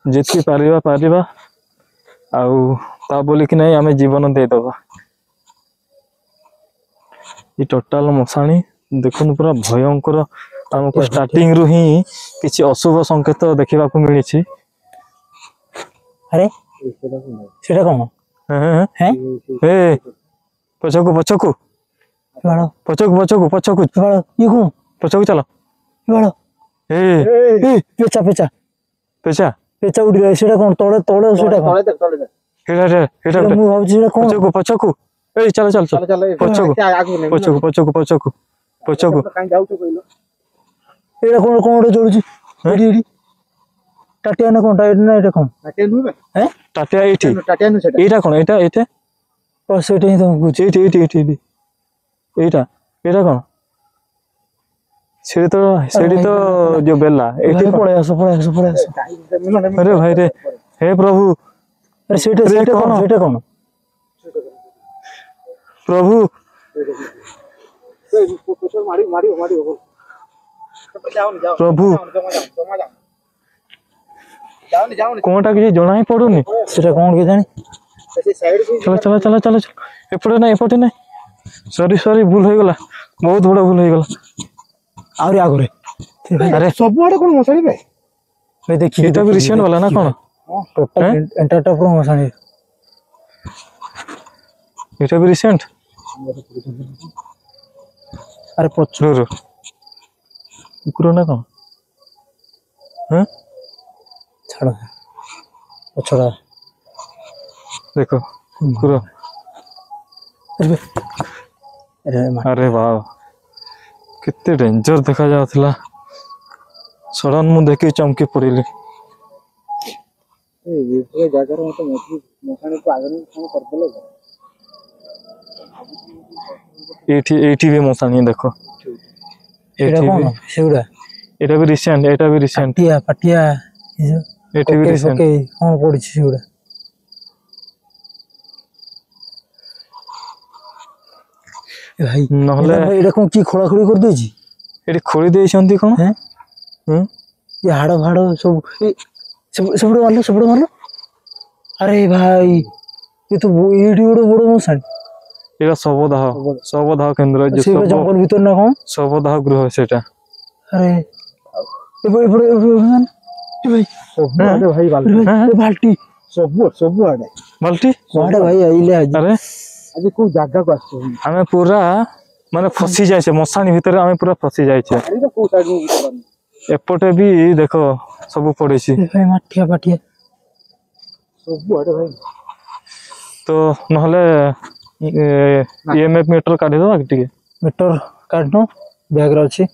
ଯେତିକି ପାରିବା ପାରିବା। ଆଉ ତା ବୋଲିକି ନାହିଁ ଆମେ ଜୀବନ ଦେଇଦବା। ଏ ଟୋଟାଲ ମଶାଣି ଦେଖନ୍ତୁ ପୁରା ଭୟଙ୍କର। ଆମକୁ ଷ୍ଟାର୍ଟିଂ ରୁ ହିଁ କିଛି ଅଶୁଭ ସଂକେତ ଦେଖିବାକୁ ମିଳିଛି। ଆରେ ସେଟା କଣ? ପଛକୁ ପଛକୁ ପଛକୁ ପଛକୁ ପଛକୁ ଇଏ କଣ? ପଛକୁ ଚାଲ। ପେଚା ପେଚା ପେଚା ପେଚା ଉଡ଼ିଲା। ସେଟା କଣ? ତଳେ ତଳେ ସେଟା କଣ? ମୁଁ ଭାବୁଛି ସେଟା କଣ? ପଛକୁ ପଛକୁ ଏଇ ଚାଲ ଚାଲ ଚାଲ ପଛକୁ ପଛକୁ ପଛକୁ ପଛକୁ ପଛକୁ। ଏଇଟା କଣ? କଣ ଗୋଟେ ଜଳୁଛି ଏଠି ଏଠି? ତାଟିଆ ନା କଣ? ନା ଏଇଟା କଣ? ତାଟିଆ ଏଇଠି। ଏଇଟା କଣ? ଏଇଟା ଏଇଟା ସେଇଟା ହିଁ ତମକୁ କହୁଛି। ଏଇଠି ଏଇଠି ଏଇଠି ଏଇଠି ଏଇଟା ଏଇଟା କଣ? ସେଠି ତ ଯୋଉ ବେଲା ଏଇଠି ପଳେଇ ଆସ ପଳେଇ ଆସ ପଳେଇ ଆସ। ଆରେ ଭାଇ ରେ ହେ ପ୍ରଭୁ। ଆରେ ସେଇଟା କଣ? ସେଇଟା କଣ? ପ୍ରଭୁ ପ୍ରଭୁ କଣଟା କିଛି ଜଣା ହିଁ ପଡୁନି। ସେଟା କଣ କେଜାଣି? ଚାଲ ଚାଲ ଚାଲ ଚାଲ ଚାଲ। ଏପଟେ ନାହିଁ ଏପଟେ ନାହିଁ। ସରି ସରି ଭୁଲ ହେଇଗଲା। ବହୁତ ବଡ ଭୁଲ ହେଇଗଲା। ଆହୁରି ଆଗରେ। ଆରେ ସବୁଆଡେ କଣ ମଶାଣି ଭାଇ? ଦେଖି ଏଇଟା ବି ରିସେଣ୍ଟ ବାଲା ନା କଣ? ଏଣ୍ଟରଟା ପୁରା ମଶାଣି। ଏଇଟା ବି ରିସେଣ୍ଟ। ଆରେ ପଛରୁ କୁକୁର ନା କଣ? ଛାଡ଼ ପଛଟା ଦେଖ କୁକୁର। ଆରେ ବାଃ କେତେ ଡେଞ୍ଜର ଦେଖା ଯାଉଥିଲା। ସଡନ ମୁଁ ଦେଖି ଚମକି ପଡିଲି। ଜାଗାରେ ମତେ ମଶାଣିକୁ ଆଗରେ କଣ କରିଦେଲେ? ଏଇଠି ଏଇଠି ବି ମଶାଣି ଦେଖ। ଏଇଟା କଣ? ସେଗୁଡା ଏଇଟା ବି ରିସେଣ୍ଟ। ଏଇଟା ବି ରିସେଣ୍ଟ। ପାଟିଆ ପାଟିଆ ଏଠି ବି ରିସେଣ୍ଟ। କଣ ପଡିଛି ସେଗୁଡା? ଭାଇ ନହେଲେ ଏଇଟା କଣ କିଏ ଖୋଳାଖୋଳି କରିଦେଇଛି? ଏଠି ଖୋଳି ଦେଇଛନ୍ତି କଣ? ଏ ହାଡ ଫାଡ ସବୁ ସେପଟେ ମାରଲ ସେପଟେ ମାରଲ। ଆରେ ଭାଇ ଏ ତ ଏଇଠି ଗୋଟେ ବଡ ମଶାଣି। ଏଇଟା ଶବଦାହ କେନ୍ଦ୍ର। ଜଙ୍ଗଲ ଭିତରେ ନା କଣ? ଶବଦାହ ଗୃହ ସେଇଟା। ଆରେ ବାଲ୍ଟି ସବୁଆଡେ ବାଲ୍ଟି ଭାଇ ଆଇଲେ ଆଜି। ଆରେ ଆଜି କୋଉ ଜାଗାକୁ ଆସିଛୁ? ଆମେ ପୁରା ମାନେ ଫସି ଯାଇଛେ ମଶାଣି ଭିତରେ। ଆମେ ପୁରା ଫସି ଯାଇଛେ। ଏପଟେ ବି ଦେଖ ସବୁ ପଡିଛି। ମାଠିଆ ପାଠିଆ ସବୁଆଡେ ଭାଇ। ତ ନହେଲେ EMF ମିଟର କାଢିଦବା କି ଟିକେ? ମିଟର କାଢିନ ବ୍ୟାଗରେ ଅଛି।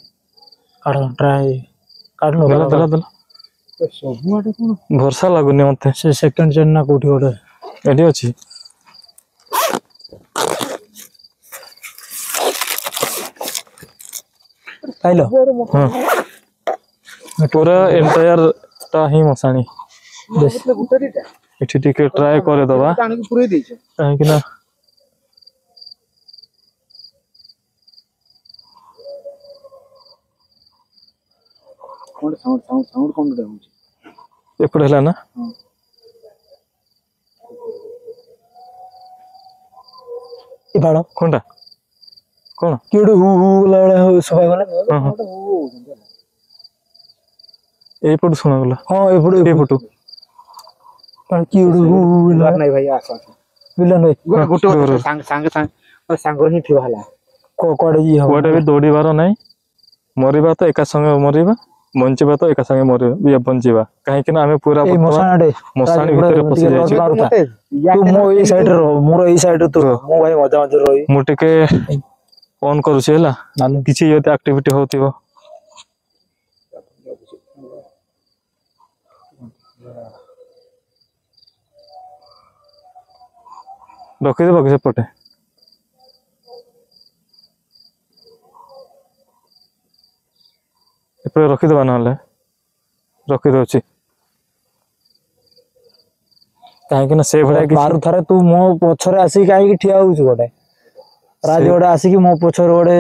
ଦେଲା ସବୁଆଡେ କଣ ଭରସା ଲାଗୁନି ମତେ। ସେ ସେକେଣ୍ଡ ଚେନ୍ ନା କୋଉଠି ଗୋଟେ ଏଠି ଅଛି। ପାଇଲ ହଁ ପୁରା ଏଣ୍ଟାୟାର ଟା ହିଁ ମଶାଣି। ଗୋଟେ ଦିଟା ଏଠି ଟିକେ ଟ୍ରାଏ କରିଦବା ଆଣିକି ପୁରେଇ ଦେଇଛ। କାହିଁକି ନା କଣ ସାଉଣ୍ଡ କଣ ଗୋଟେ ହଉଛି। ଏପଟେ ହେଲା ନା ଏ ବାଳ କଣଟା କଣ କିଏ ଗୋଟେ ହୁ ହୁ ଗଲା ଭଳିଆ ଶୁଭା ଗଲା। ଏଇପଟୁ ଶୁଣାଗଲା। ହଁ ଏପଟୁ ଏଇପଟୁ କିଏ ଗୋଟେ ହୁ ହୁ ଗଲା। ନାଇଁ ଭାଇ ଆସ ମିଲନ ଭାଇ ଗୋଟେ ସାଙ୍ଗ ହିଁ ଥିବ ହେଲା। କୁଆଡେ ଇଏ ହବ କୁଆଡେ ବି ଦୌଡ଼ିବାର ନାହିଁ। ମରିବା ତ ଏକା ସାଙ୍ଗେ ମରିବା, ବଞ୍ଚିବା ତ ଏକା ସାଙ୍ଗେ ମରିବା ବଞ୍ଚିବା। କାହିଁକି ନା ଆମେ ପୁରା ଏଇ ମଶାଣଟେ ମଶାଣି ଭିତରେ ପଶି ଯାଇଛୁ। ତୁ ମୋ ଏଇ ସାଇଡରେ ରହ, ମୋର ଏଇ ସାଇଡରେ ତୁ ରହ। ମୁଁ ଭାଇ ମଜା ମଜା ରହିବି। ମୁଁ ଟିକେ ଅନ୍ କରୁଛି ହେଲା, କିଛି ଯଦି ଆକ୍ଟିଭିଟି ହଉଥିବ। ରଖିଦେବ କି ସେପଟେ? ଏପଟେ ରଖିଦେବା, ନହେଲେ ରଖିଦଉଛି। କାହିଁକି ନା ସେଇଭଳିଆ ବାରୁ ଥରେ ତୁ ମୋ ପଛରେ ଆସିକି କାହିଁକି ଠିଆ ହଉଛୁ? ଗୋଟେ ରାଜ ଗୋଟେ ଆସିକି ମୋ ପଛରେ ଗୋଟେ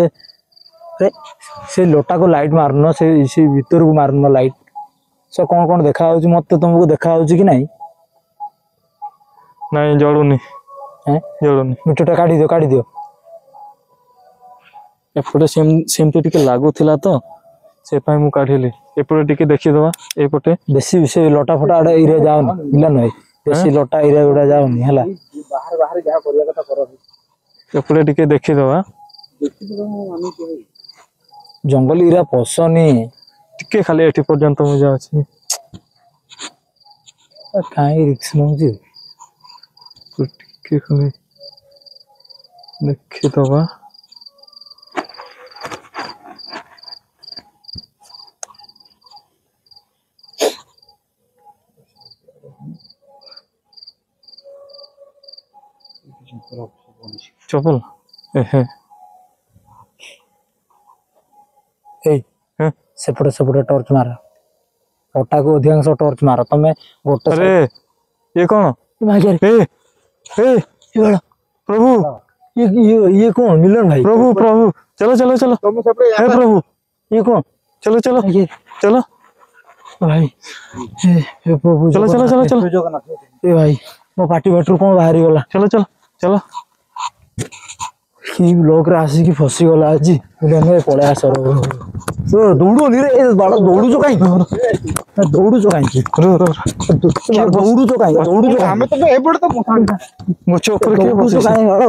ସେ ଲୋଟାକୁ ଲାଇଟ୍ ମାରୁନ, ସେ ଭିତରକୁ ମାରୁନ ଲାଇଟ୍। ସେ କଣ କଣ ଦେଖା ହଉଛି ମତେ, ତମକୁ ଦେଖା ହଉଛି କି ନାଇଁ? ନାଇଁ ଜଳୁନି, ଜଳୁନି। ମିଟରଟା କାଢିଦିଅ। ଏପଟେ ସେମିତି ଟିକେ ଲାଗୁଥିଲା ତ, ସେ ପାଇଁ ମୁଁ କାଢିଲି। ଏପଟେ ଟିକେ ଦେଖିଦବା, ଏଇପଟେ ବେଶୀ ସେ ଲଟା ଫଟା ଆଡେ ଏରିଆ ଯାଉନି, ମିଲନ ଭାଇ। ବେଶୀ ଲଟା ଏରିଆ ଗୁଡା ଯାଉନି ହେଲା। ବାହାରେ ଯାହା କରିବା କଥା କର। ଏପଟେ ଟିକେ ଦେଖିଦବା। ଜଙ୍ଗଲ ଏରିଆ ପଶନି। ଟିକେ ଖାଲି ଏଠି ପର୍ଯ୍ୟନ୍ତ ମୁଁ ଯାଉଛି। କାହିଁକି ରିକ୍ସ ନଉଛି? ଟିକେ ଖାଲି ଦେଖିଦବା। ଚପଲ ସେପଟେ ଟର୍ଚ ମାର। ଲଟାକୁ ଅଧିକାଂଶ ଟର୍ଚ ମାର। ତମେ ଗୋଟେ ଇଏ କଣ? ପ୍ରଭୁ ଇଏ କଣ ମିଲନ ଭାଇ? ପ୍ରଭୁ ଚलो ହେ ପ୍ରଭୁ, ଇଏ କଣ? ଚलो ଭାଇ हे प्रभु चलो ए भाई मो पाटी बाटरू कौन बाहरी गला। चलो कि ब्लॉक रे आसी फसी गला आज पड़े आस दौड़ो रे बाड़ दौड़ू कहीं दौड़ू कहीं ଆମେ ତ ଏପଟେ ତ ଗଛ ଉପରେ କିଏ दौड़ू कहीं बाड़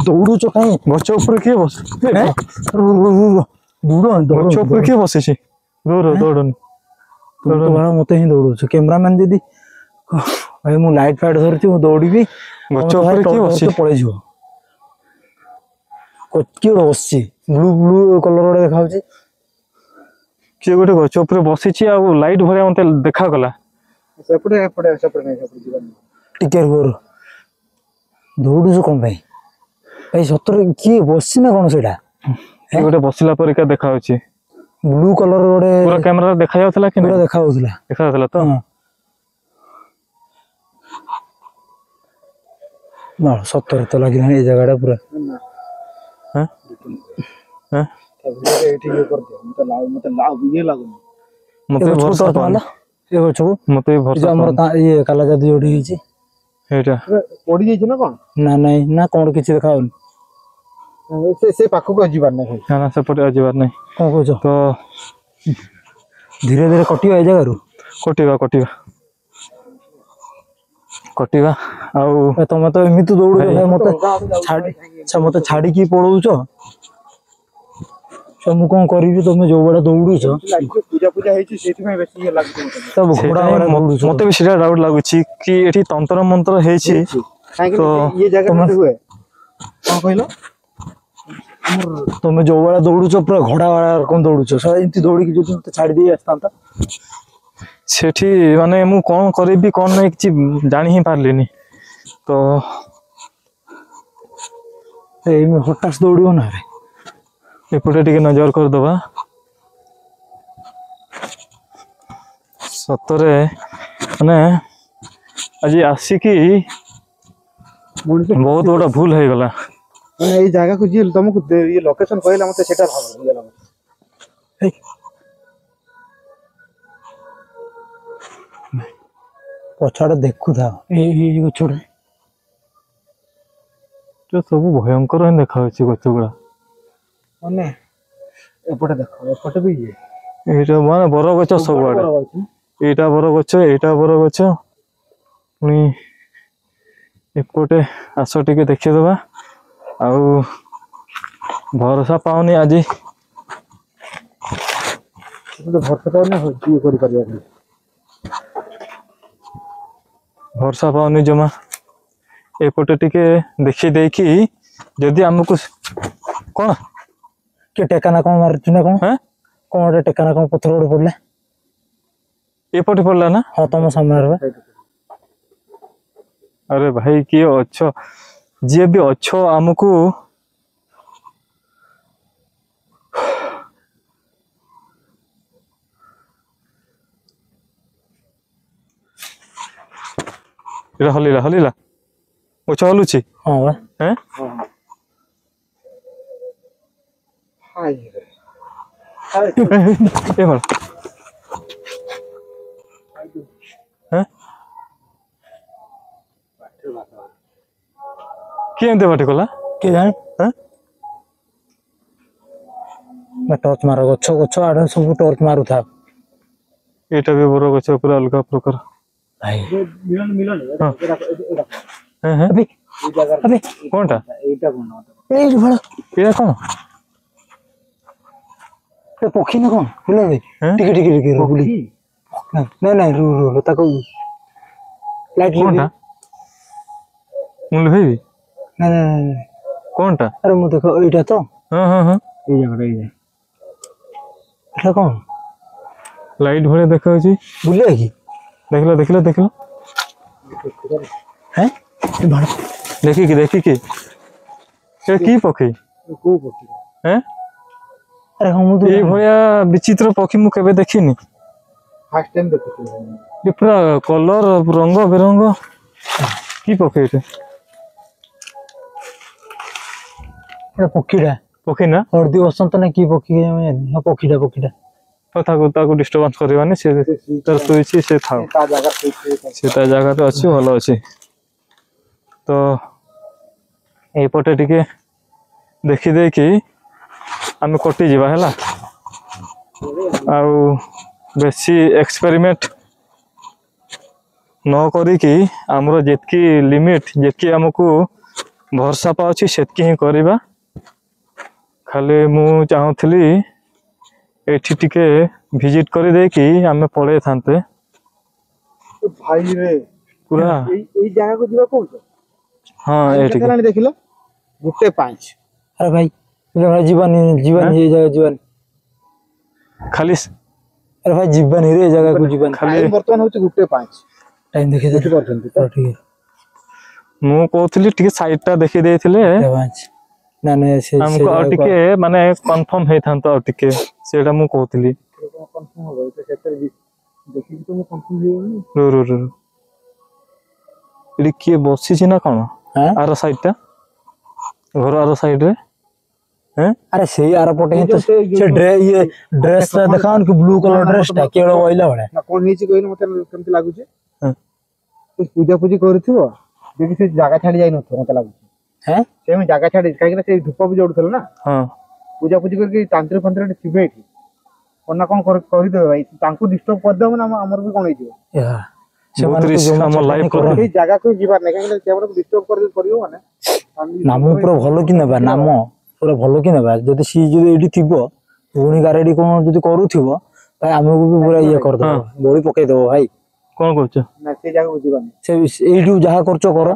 दौड़ू कहीं ଗଛ ଉପରେ କିଏ ବସ ଗଛ ଉପରେ କିଏ ବସିଛି? ଦୌଡ଼ନି मत ही दौड़ कैमरामैन जदि भाई मु लाइट फाइट धरती दौड़ी गछ ऊपर किए बसी पड़े किए बस ब्लू ब्लू कलर गोटे देखा किए गोटे गछ ऊपर बसी लाइट भरिया मत देखा गला टिके दौड़ू कौन भाई सतर किए बसी ना कौन से गोटे बसला परिका देखा ब्लू कलर गोटे पूरा कैमरा देखा जाउथला कि पूरा देखा जाउथला तो ना सतर तो लगी ए जगह पूरा हैं हैं एठी ये कर दे मते लाव ये लागुनी मते भरोसा पाला ए गछो मते भरोसा हमर ये काला जादू ओडी हिची एटा ओडी जाई ना कोन ना नहीं ना कोन किछि देखाउन से पाखो को जीवार नहीं ना सेपटे जीवार नहीं कौन कह तो धीरे धीरे कटिवा ए जगह कटिवा आउ तुम तो एमती दौड़ मत छाड़ी पलाऊच मु कौन करी तुम जो बड़ा दौड़ुच पूजा पूजा हेची सेति में बेसी ये लागु मते भी सीधा डाउट लागुची कि एठी तंत्र मंत्र हेची तो ये जगह में हुए कौन कहलो तुम जो बड़ा दौड़ुच पूरा घोड़ा वाला कौन दौड़ुच एमती दौड़ी जो छाड़ी दे आसता ସେଠି ମାନେ ମୁଁ କଣ କରିବି କଣ ନାହିଁ କିଛି ଜାଣି ହିଁ ପାରିଲିନି। ତ ଏଇ ହଠାତ୍ ଦୌଡ଼ିବ ନା ରେ। ଏପଟେ ଟିକେ ନଜର କରିଦବା। ସତରେ ମାନେ ଆଜି ଆସିକି ମଣିଷ ବହୁତ ବଡ଼ ଭୁଲ ହେଇଗଲା। ମାନେ ଏଇ ଜାଗାକୁ ଯିଏ ତମକୁ ଇଏ ଲୋକେସନ କହିଲା ମତେ ସେଟା ଭାବ ଇଏ ଲାଗୁଛି। ହେଇ ପଛଆଡେ ଦେଖୁଥାଅ ଏଇ ଗଛଟା। ତ ସବୁ ଭୟଙ୍କର ହିଁ ଦେଖାଯାଉଛି ଗଛ ଗୁଡା। ମାନେ ଏପଟେ ଦେଖ ଏପଟେ ବି ଇଏ ଏଇଟା ମାନେ ବର ଗଛ ସବୁଆଡେ। ବର ଅଛି। ଏଇଟା ବର ଗଛ, ଏଇଟା ବର ଗଛ, ପୁଣି ଏପଟେ ଆସ ଟିକେ ଦେଖିଦବା। ଆଉ ଭରସା ପାଉନି ଆଜି। ଭରସା ପାଉନି ଇଏ କରିପାରିବା। ଭରସା ପାଉନି ଜମା। ଏପଟେ ଟିକେ ଦେଖି ଦେଇକି ଯଦି ଆମକୁ କଣ କିଏ ଟେକା ନା କଣ ମାରୁଛି ନା କଣ? ହଁ କଣ ଗୋଟେ ଟେକା ନା କଣ ପଥର ଗୋଟେ ପଡିଲା। ଏପଟେ ପଡିଲା ନା? ହଁ ତମ ସାମ୍ନାରେ ବା। ଆରେ ଭାଇ କିଏ ଅଛ, ଯିଏ ବି ଅଛ ଆମକୁ ଏଇଟା ହଲିଲା ହଲିଲା ଗଛ ହଲୁଛି। ହଁ ବା। ହେଁ ଏ ଭଲ ହେଁ କିଏ ଏମିତି ବାଟି କଲା? କିଏ ଜାଣେ? ହେଁ ଟର୍ଚ ମାର ଗଛ ଗଛ ଆଡେ ସବୁ ଟର୍ଚ ମାରୁଥାଉ। ଏଇଟା ବି ବର ଗଛ ପୁରା ଅଲଗା ପ୍ରକାର। ଭାଇ ହଁ ହେଁ ହେଁ ଆବେ ଆବେ କଣଟା ଏଇଟା କଣ ଏଇ ଭଳ ଏଇଟା କଣ? ଏ ପକ୍ଷୀ ନା କଣ? ହେଲା ଭାଇ ହେଁ ଟିକେ ଟିକେ ଟିକେ ରୁହ ବୁଲି। ନାଇଁ ନାଇଁ ରୁ ରୁ ତାକୁ ଲାଇଟ୍ କଣଟା? ମୁଁ ଲିଭେଇବି? ନାଇଁ ନାଇଁ ନାଇଁ କଣଟା? ଆରେ ମୁଁ ଦେଖ ଏଇଟା ତ ହଁ ହଁ ହଁ ଏଇ ଜାଗାଟା ଏଇଟା ଏଇଟା କଣ ଲାଇଟ୍ ଭଳିଆ ଦେଖାଯାଉଛି। ବୁଲିବା କି? ଦେଖିଲ ଦେଖିଲ ଦେଖିଲ ହେଁ ଭଳ ଦେଖିକି ଦେଖିକି ଏଇଟା କି ପକ୍ଷୀ? କୋଉ ପକ୍ଷୀ? ହେଁ ଆରେ ହଁ ମୁଁ ତ ଏଇ ଭଳିଆ ବିଚିତ୍ର ପକ୍ଷୀ ମୁଁ କେବେ ଦେଖିନି। ଫାର୍ଷ୍ଟ ଟାଇମ୍ ଦେଖୁଛି। ଏ ପୁରା କଲର ରଙ୍ଗ ବେରଙ୍ଗ କି ପକ୍ଷୀ ଏଇଟା? ଏଟା ପକ୍ଷୀଟା ପକ୍ଷୀ ନା? ହଳଦୀ ବସନ୍ତ ନା କି ପକ୍ଷୀ ଆମେ ଜାଣିନି। ହଁ ପକ୍ଷୀଟା ପକ୍ଷୀଟା। ତାକୁ ତାକୁ ଡିଷ୍ଟର୍ବାନ୍ସ କରିବାନି। ସେ ତାର ଶୋଇଛି ସେ ଥାଉ। ତା ଜାଗା ସେ ତା ଜାଗାରେ ଅଛି ଭଲ ଅଛି। ତ ଏଇପଟେ ଟିକେ ଦେଖିଦେଇକି ଆମେ କଟିଯିବା ହେଲା। ଆଉ ବେଶୀ ଏକ୍ସପେରିମେଣ୍ଟ ନ କରିକି ଆମର ଯେତିକି ଲିମିଟ ଯେତିକି ଆମକୁ ଭରସା ପାଉଛି ସେତିକି ହିଁ କରିବା। ଖାଲି ମୁଁ ଚାହୁଁଥିଲି ଏଠି ଟିକେ ଭିଜିଟ କରିଦେଇକି ଆମେ ପଳେଇଥାନ୍ତେ। ଭାଇରେ ପୁରା ଏଇ ଜାଗାକୁ ଯିବା କହୁଛ? ହଁ କେତେ ଏଠିକି ହେଲାଣି ଦେଖିଲ? 1:05। ଆରେ ଭାଇ ଯିବାନି ଯିବାନି ଏଇ ଜାଗା ଯିବାନି। ଖାଲି ଆରେ ଭାଇ ଯିବାନି ରେ ଏ ଜାଗାକୁ ଯିବାନି। ଖାଲି ଟାଇମ୍ ବର୍ତ୍ତମାନ ହଉଛି 1:05। ଟାଇମ୍ ଦେଖି ବୁଝିପାରୁଛନ୍ତି ତ? ଠିକ ମୁଁ କହୁଥିଲି ଟିକେ ସାଇଡ ଟା ଦେଖି ଦେଇଥିଲେ ନା ନାଇଁ ସେ ଆମକୁ ଆଉ ଟିକେ ମାନେ କନଫର୍ମ ହେଇଥାନ୍ତା ଆଉ ଟିକେ ସେଇଟା ମୁଁ କହୁଥିଲି। କନଫର୍ମ ହବ ସେଥିରେ ଦେଖିକି ତ ମୁଁ କନଫର୍ମ ହେଇଗଲି। ରୁ ରୁ ରୁ ଏଠି କିଏ ବସିଛି ନା କଣ? ଆର ସାଇଡ ଟା ଘର ଆର ସାଇଡ ରେ। ଆରେ ସେଇ ଆର ପଟେ ହିଁ ତ ସେ ଇଏ ଡ୍ରେସ ଟା ଦେଖାଉନି କି ବ୍ଲୁ କଲର ଡ୍ରେସ ଟା କେବଳ କହିଲା ଭଳିଆ। ନା କଣ ହେଇଛି କହିଲେ ମତେ କେମିତି ଲାଗୁଛି? ହଁ। ପୂଜା ପୂଜି କରୁଥିବ ଯଦି ସେ ଜାଗା ଛାଡି ଯାଇନଥିବ ମତେ ଲାଗୁଛି। ସେ ଜାଗା ଛାଡି କାହିଁକି ନା ସେ ଧୂପ ବି ଜଡୁଥିଲା ନା। ହଁ ପୂଜା ପୂଜି କରିକି ତାନ୍ତ୍ରିକ ଫାନ୍ତ୍ରିକ ଥିବେ ଏଠି କଣ ନା କଣ କରିଦେବେ ଭାଇ। ତାଙ୍କୁ ଡିଷ୍ଟର୍ବ କରିଦେବ ନା ଆମର ବି କଣ ହେଇଯିବ। ଆମ ଲାଇଫ ସେଇ ଜାଗାକୁ ଯିବାର ନାହିଁ କାହିଁକି ସେମାନେ ଡିଷ୍ଟର୍ବ କରିବ ମାନେ ନାମ ପୁରା ଭଲ କି ନେବା ନାମ ପୁରା ଭଲ କି ନେବା। ଯଦି ସିଏ ଯଦି ଏଇଠି ଥିବ ପୁଣି ଗାର ଏଠି କଣ ଯଦି କରୁଥିବ ଭାଇ ଆମକୁ ବି ପୁରା ଇଏ କରିଦବ ବଳି ପକେଇଦବ ଭାଇ। କଣ କରୁଛ? ନା ସେ ଜାଗାକୁ ଯିବାନି। ସେ ଏଇଠୁ ଯାହା କରୁଛ କର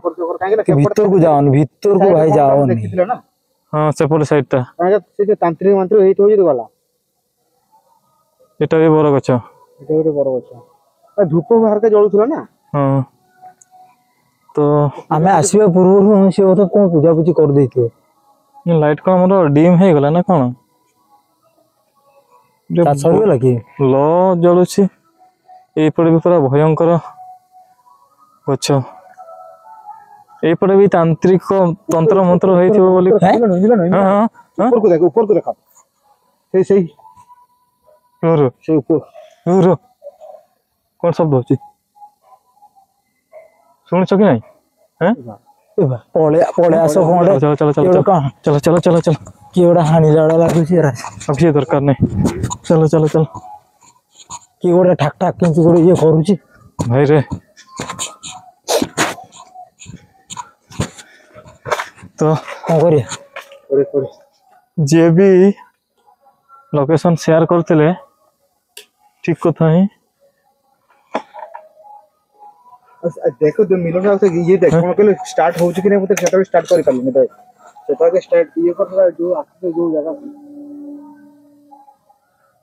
ଭିତରକୁ ଯାଅନି ଭିତରକୁ ଭାଇ ଯାଅନି। ଦେଖିଥିଲେ ନା ହଁ ସେପଟେ ସାଇଡ ଟା ସେ ଯୋଉ ତାନ୍ତ୍ରିକ ମାନ୍ତ୍ରିକ ହେଇଥିବ ଯଦି ଗଲା। ଏଟା ବି ବର ଗଛ। ଏଟା ଗୋଟେ ବର ଗଛ। ଧୂପ ବାହାରକା ଜଳୁଥିଲା ନା। ହଁ ତ ଆମେ ଆସିବା ପୂର୍ବରୁ ସେ ବୋଧେ କଣ ପୂଜାପୂଜି କରିଦେଇଥିବ। ଲାଇଟ୍ କଣ ଆମର ଡିମ୍ ହେଇଗଲା ନା କଣ? ସରିଗଲା କି? ଲ ଜଳୁଛି ଏଇପଟେ ବି ପୁରା ଭୟଙ୍କର ଗଛ। ଏଇପଟେ ବି ତାନ୍ତ୍ରିକ ତନ୍ତ୍ର ମନ୍ତ୍ର ହେଇଥିବ ବୋଲି। ହଁ ହଁ ଉପରକୁ ଦେଖ ଉପରକୁ ଦେଖ ସେଇ କଣ ଶବ୍ଦ ହଉଛି ଶୁଣିଛ କି ନାଇଁ? ପଳେଇ ଆସ କଣ ଚାଲ ଚାଲ ଚାଲ ଚାଲ ଚାଲ ଚାଲ ଚାଲ ଚାଲ କିଏ ଗୋଟେ ହାଣିଲା ଭଳିଆ ଲାଗୁଛି। ଆଉ କିଏ ଦରକାର ନାହିଁ। ଚାଲ ଚାଲ ଚାଲ କିଏ ଗୋଟେ ଠାକ୍ ଠାକ୍ କେମିତି ଗୋଟେ ଇଏ କରୁଛି। ଭାଇରେ ତ କଣ କରିବା? ଯିଏ ବି ଲୋକେସନ ସେୟାର କରୁଥିଲେ ଠିକ କଥା ହିଁ। ଦେଖ ମିଲନ ଇଏ ଦେଖ କଣ କହିଲେ ଷ୍ଟାର୍ଟ ହଉଛି କି ନାହିଁ ମୁଁ ସେଟା ବି ଷ୍ଟାର୍ଟ କରିପାରିଲିନି। ଦେଖ ସେଟା ଷ୍ଟାର୍ଟ ଇଏ କରିଥିଲା ଯୋଉ ଆସିଲେ ଯୋଉ ଜାଗା।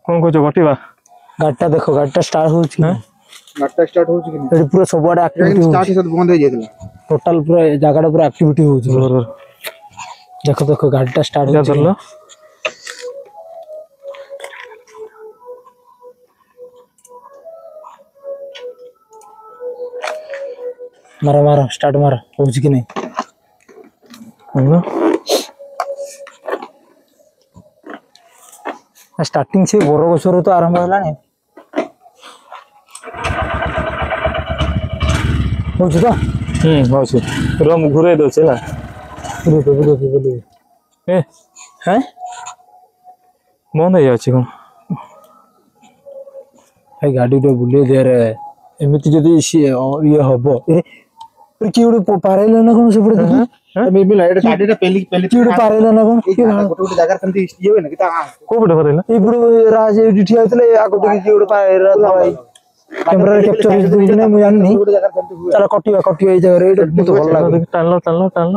କଣ କହୁଛ ଘଟିବା? ଗାଡିଟା ଦେଖ ଗାଡିଟା ଷ୍ଟାର୍ଟ ହଉଛି। ଗାଡିଟା ଷ୍ଟାର୍ଟ ହଉଛି କି ନାହିଁ? ଏଠି ପୁରା ସବୁଆଡେ ଆକ୍ଟିଭିଟି ଷ୍ଟାର୍ଟ ହଉଛି। ବନ୍ଦ ହେଇଯାଇଥିଲା। ଟୋଟାଲ ପୁରା ଜାଗାଟା ପୁରା ଆକ୍ଟିଭିଟି ହଉଛି। ଦେଖ ଦେଖ ଗାଡିଟା ଷ୍ଟାର୍ଟ ହଉଛି। ଧରିଲ ମାର ମାର ଷ୍ଟାର୍ଟ ମାର ହଉଛି କି ନାହିଁ? ଷ୍ଟାର୍ଟିଂ ସେ ବରଗଛରୁ ତ ଆରମ୍ଭ ହେଲାଣି। ହଉଛି ତ? ହଉଛି। ରୁହ ମୁଁ ଘୁରେଇ ଦଉଛି ହେଲା। ଏ ହେଁ ବନ୍ଦ ହେଇଯାଉଛି କଣ? ଭାଇ ଗାଡି ଟେ ବୁଲେଇ ଦେରେ। ଏମିତି ଯଦି ଇଏ ହବ କିଏ ଗୋଟେ ପାରେଇଲା ନା କଣ ସେପଟେ? ଗାଡିଟା ପେଲି ପେଲି କିଏ ଗୋଟେ ପାରେଇଲା ନା କଣ? ଗୋଟେ ଗୋଟେ ଜାଗାରେ ସେମିତି ଇଏ ହୁଏ ନା କି କୋଉ ପଟେ ହରେଇଲା? ଏଇପଟେ ରାଜ ଏଇଠି ଠିଆ ହେଇଥିଲେ ଆଗ ଦେଖି କିଏ ଗୋଟେ ପାରେଇଲା। କ୍ୟାମେରାରେ କ୍ୟାପଚର ହେଇଛି କି ନାଇଁ ମୁଁ ଜାଣିନି। ଚାଲ କଟିବା କଟିବା ଏଇ ଜାଗାରେ। ଏଇଟା ବହୁତ ଭଲ ଲାଗୁଛି। ଟାଣିଲ ଟାଣିଲ ଟାଣିଲ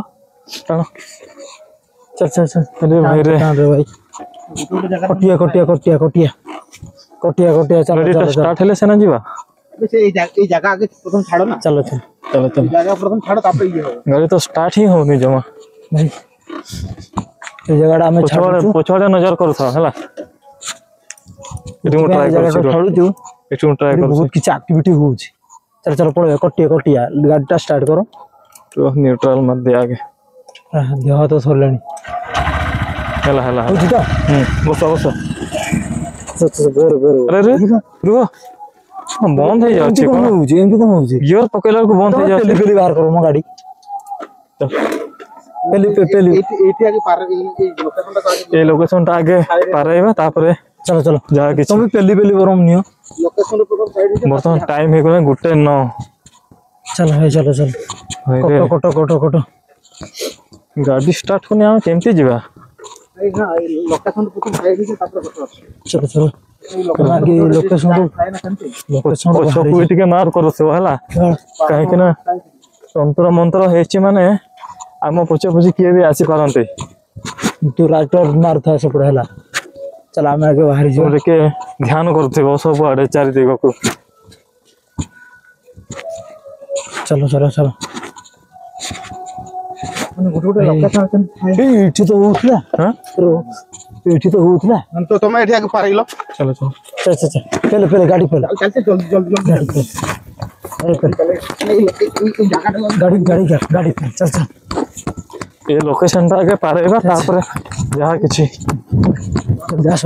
ଟାଣ। ଚାଲ ଚାଲ ଚାଲ ଭାଇରେ ଭାଇ କଟିଆ କଟିଆ କଟିଆ କଟିଆ କଟିଆ କଟିଆ ଚାଲ ଚାଲ ଷ୍ଟାର୍ଟ ହେଲେ ସେନା ଯିବା। ଏଇ ଜାଗା ଆগে ପ୍ରଥମ ଛାଡ ନା। ଚାଲ ଚାଲ ଚାଲ ଚାଲ ଜାଗା ପ୍ରଥମ ଛାଡ ତାପରେ ଇଏ ହବ। ଗାଡି ତ ଷ୍ଟାର୍ଟ ହିଁ ହଉନି ଜମା। ଭାଇ এই জায়গাটা ଆମେ ଛାଡୁଛୁ। ପଛଆଡେ ନଜର କରୁଥାଅ ହେଲା। ଏଠି ମୁଁ ଟ୍ରାଏ କରୁଛି। ଛାଡୁଛୁ ଏଠି ମୁଁ ଟ୍ରାଏ କରୁଛି। ବହୁତ କିଛି ଆକ୍ଟିଭିଟି ହଉଛି। ଚାଲ ଚାଲ ପଳେଇବା କଟିଆ କଟିଆ ଗାଡିଟା ଷ୍ଟାର୍ଟ କର। ନ୍ୟୁଟ୍ରାଲ ମାର ଦେ ଆଗେ। ଦେହ ହାତ ସରିଲାଣି। ହେଲା ହେଲା ହଉଛି ତ? ବସ ବସ। ଆରେ ରୁହ ବନ୍ଦ ହେଇଯାଉଛି। କଣ ହଉଛି? ଏମିତି କଣ ହଉଛି? ଗିୟର ପକେଇଲା ବେଳକୁ ବନ୍ଦ ହେଇଯାଉଛି। ପେଲି ପେଲି ବାହାର କର ମୋ ଗାଡି। এই লোকেশনটা আগে পারাইবা তারপরে চলো চলো যা কিছু তুমি পেলি পেলি বরং নিও। বর্তমান টাইম হয়ে গেলে 1:09। চলো ভাই চলো চলো কটো কটো কটো কটো গাড়ি স্টার্ট করনি আমি কেমতি যাবা? চলো চলো আগে লোকেশন ପଛକୁ ବି ଟିକେ ମାର କରୁଥିବ ହେଲା। କାହିଁକି ନା ତନ୍ତ୍ର ମନ୍ତ୍ର ହେଇଛି ମାନେ ଆମ ପଛେ ପଛେ କିଏ ବି ଆସିପାରନ୍ତି। ତୁ ରାଇଟ ମାରୁଥା ସେପଟେ ହେଲା। ଚାଲ ଆମେ ଆগে ବାହାରି ଯିବା। ଟିକେ ଧ୍ୟାନ କରୁଥିବ ସବୁଆଡେ ଚାରି ଦିଗକୁ। চলো চলো চলো ଏଇଠି ତ ହଉଥିଲା। ଏଇଠି ତ ହଉଥିଲା। ତ ତମେ ଏଠି ଆগে ପାରେଇଲ। ଚାଲ ଚାଲ ଚାଲ ଚାଲ ପେଲେ ପେଲେ ଗାଡି ପେଲେ ଜଲ୍ଦି ଜଲ୍ଦି ଜଲ୍ଦି ଗାଡି ଗାଡି ଗାଡି ଚାଲ ଚାଲ ଏ ଲୋକେସନଟା ଆଗେ ପାରେଇବା ତାପରେ ଯାହା କିଛି ଆସ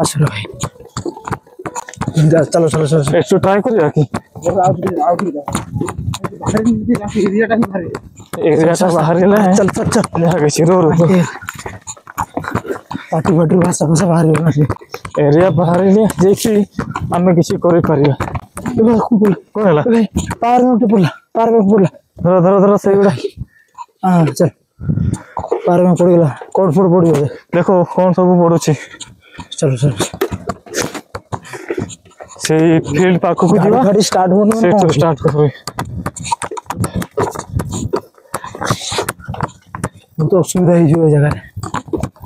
ଆସିଲ ଭାଇ। চলো চলো চলো একটু ট্রাই করিবা কি? এরিয়াটা বাহারিলে চল চল চল যাহা কিছু রো পাটি পাটি ভাষা ভাষা বাহারিବ ଏରିଆ ବାହାରିଲେ ଯାଇକି ଆମେ କିଛି କରିପାରିବା। କଣ ହେଲା? ପାର ପଡିଲା ପାର ପଡିଲା। ଧର ଧର ଧର ସେଇଗୁଡା। ହଁ ଚାଲ ପାର ପଡିଗଲା। କୋଡ ଫୋଡ ପଡିବ ଦେଖ କଣ ସବୁ ପଡୁଛି। ଚଲ ଚଲ ସେଇ ଫିଲ୍ଡ ପାଖକୁ ଯିବା। ଗାଡି ଷ୍ଟାର୍ଟ ହଉନି ସେଇଠୁ ଷ୍ଟାର୍ଟ କରିବି। ବହୁତ ଅସୁବିଧା ହେଇଯିବ ଏ ଜାଗାରେ।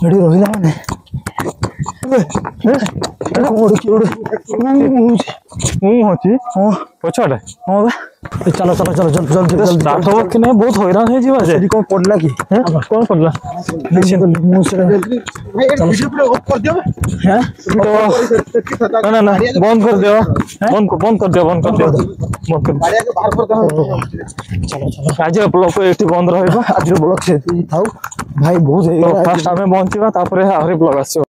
ଏଠି ରହିଲା ମାନେ କଣ ଗୋଟେ କିଏ ଗୋଟେ ମୁଁ ଅଛି ହଁ ପଛଆଡେ ହଁ ବା ଚାଲ ଚାଲ ଚାଲ ଚାଲ ଜଲ୍ଦି ଜଲ୍ଦି ଷ୍ଟାର୍ଟ ହବ କି ନାହିଁ ବହୁତ ହଇରାଣ ହେଇଯିବା ଯେ ସେଠି କଣ ପଡିଲା କି କଣ ପଡିଲା ମୁଁ ସେଟା ଭାଇ ଏଟା ଭିଡିଓ ପୁରା ଅଫ୍ କରିଦିଅ হ্যাঁ ନା ନା ବନ୍ଦ କରିଦିଅ ବନ୍ଦ କରିଦିଅ ବନ୍ଦ କରିଦିଅ ବନ୍ଦ କରିଦିଅ ଗାଡିଆକୁ ବାହାର କରିଦବ ଆଜିର ବ୍ଲକ ଏଠି ବନ୍ଦ ରହିବ ଆଜିର ବ୍ଲକ ସେତିକି ଥାଉ ଭାଇ ବହୁତ ତ ହେଇଗଲା ଫାଷ୍ଟ ଆମେ ବଞ୍ଚିବା ତାପରେ ଆହୁରି ବ୍ଲକ ଆସିବ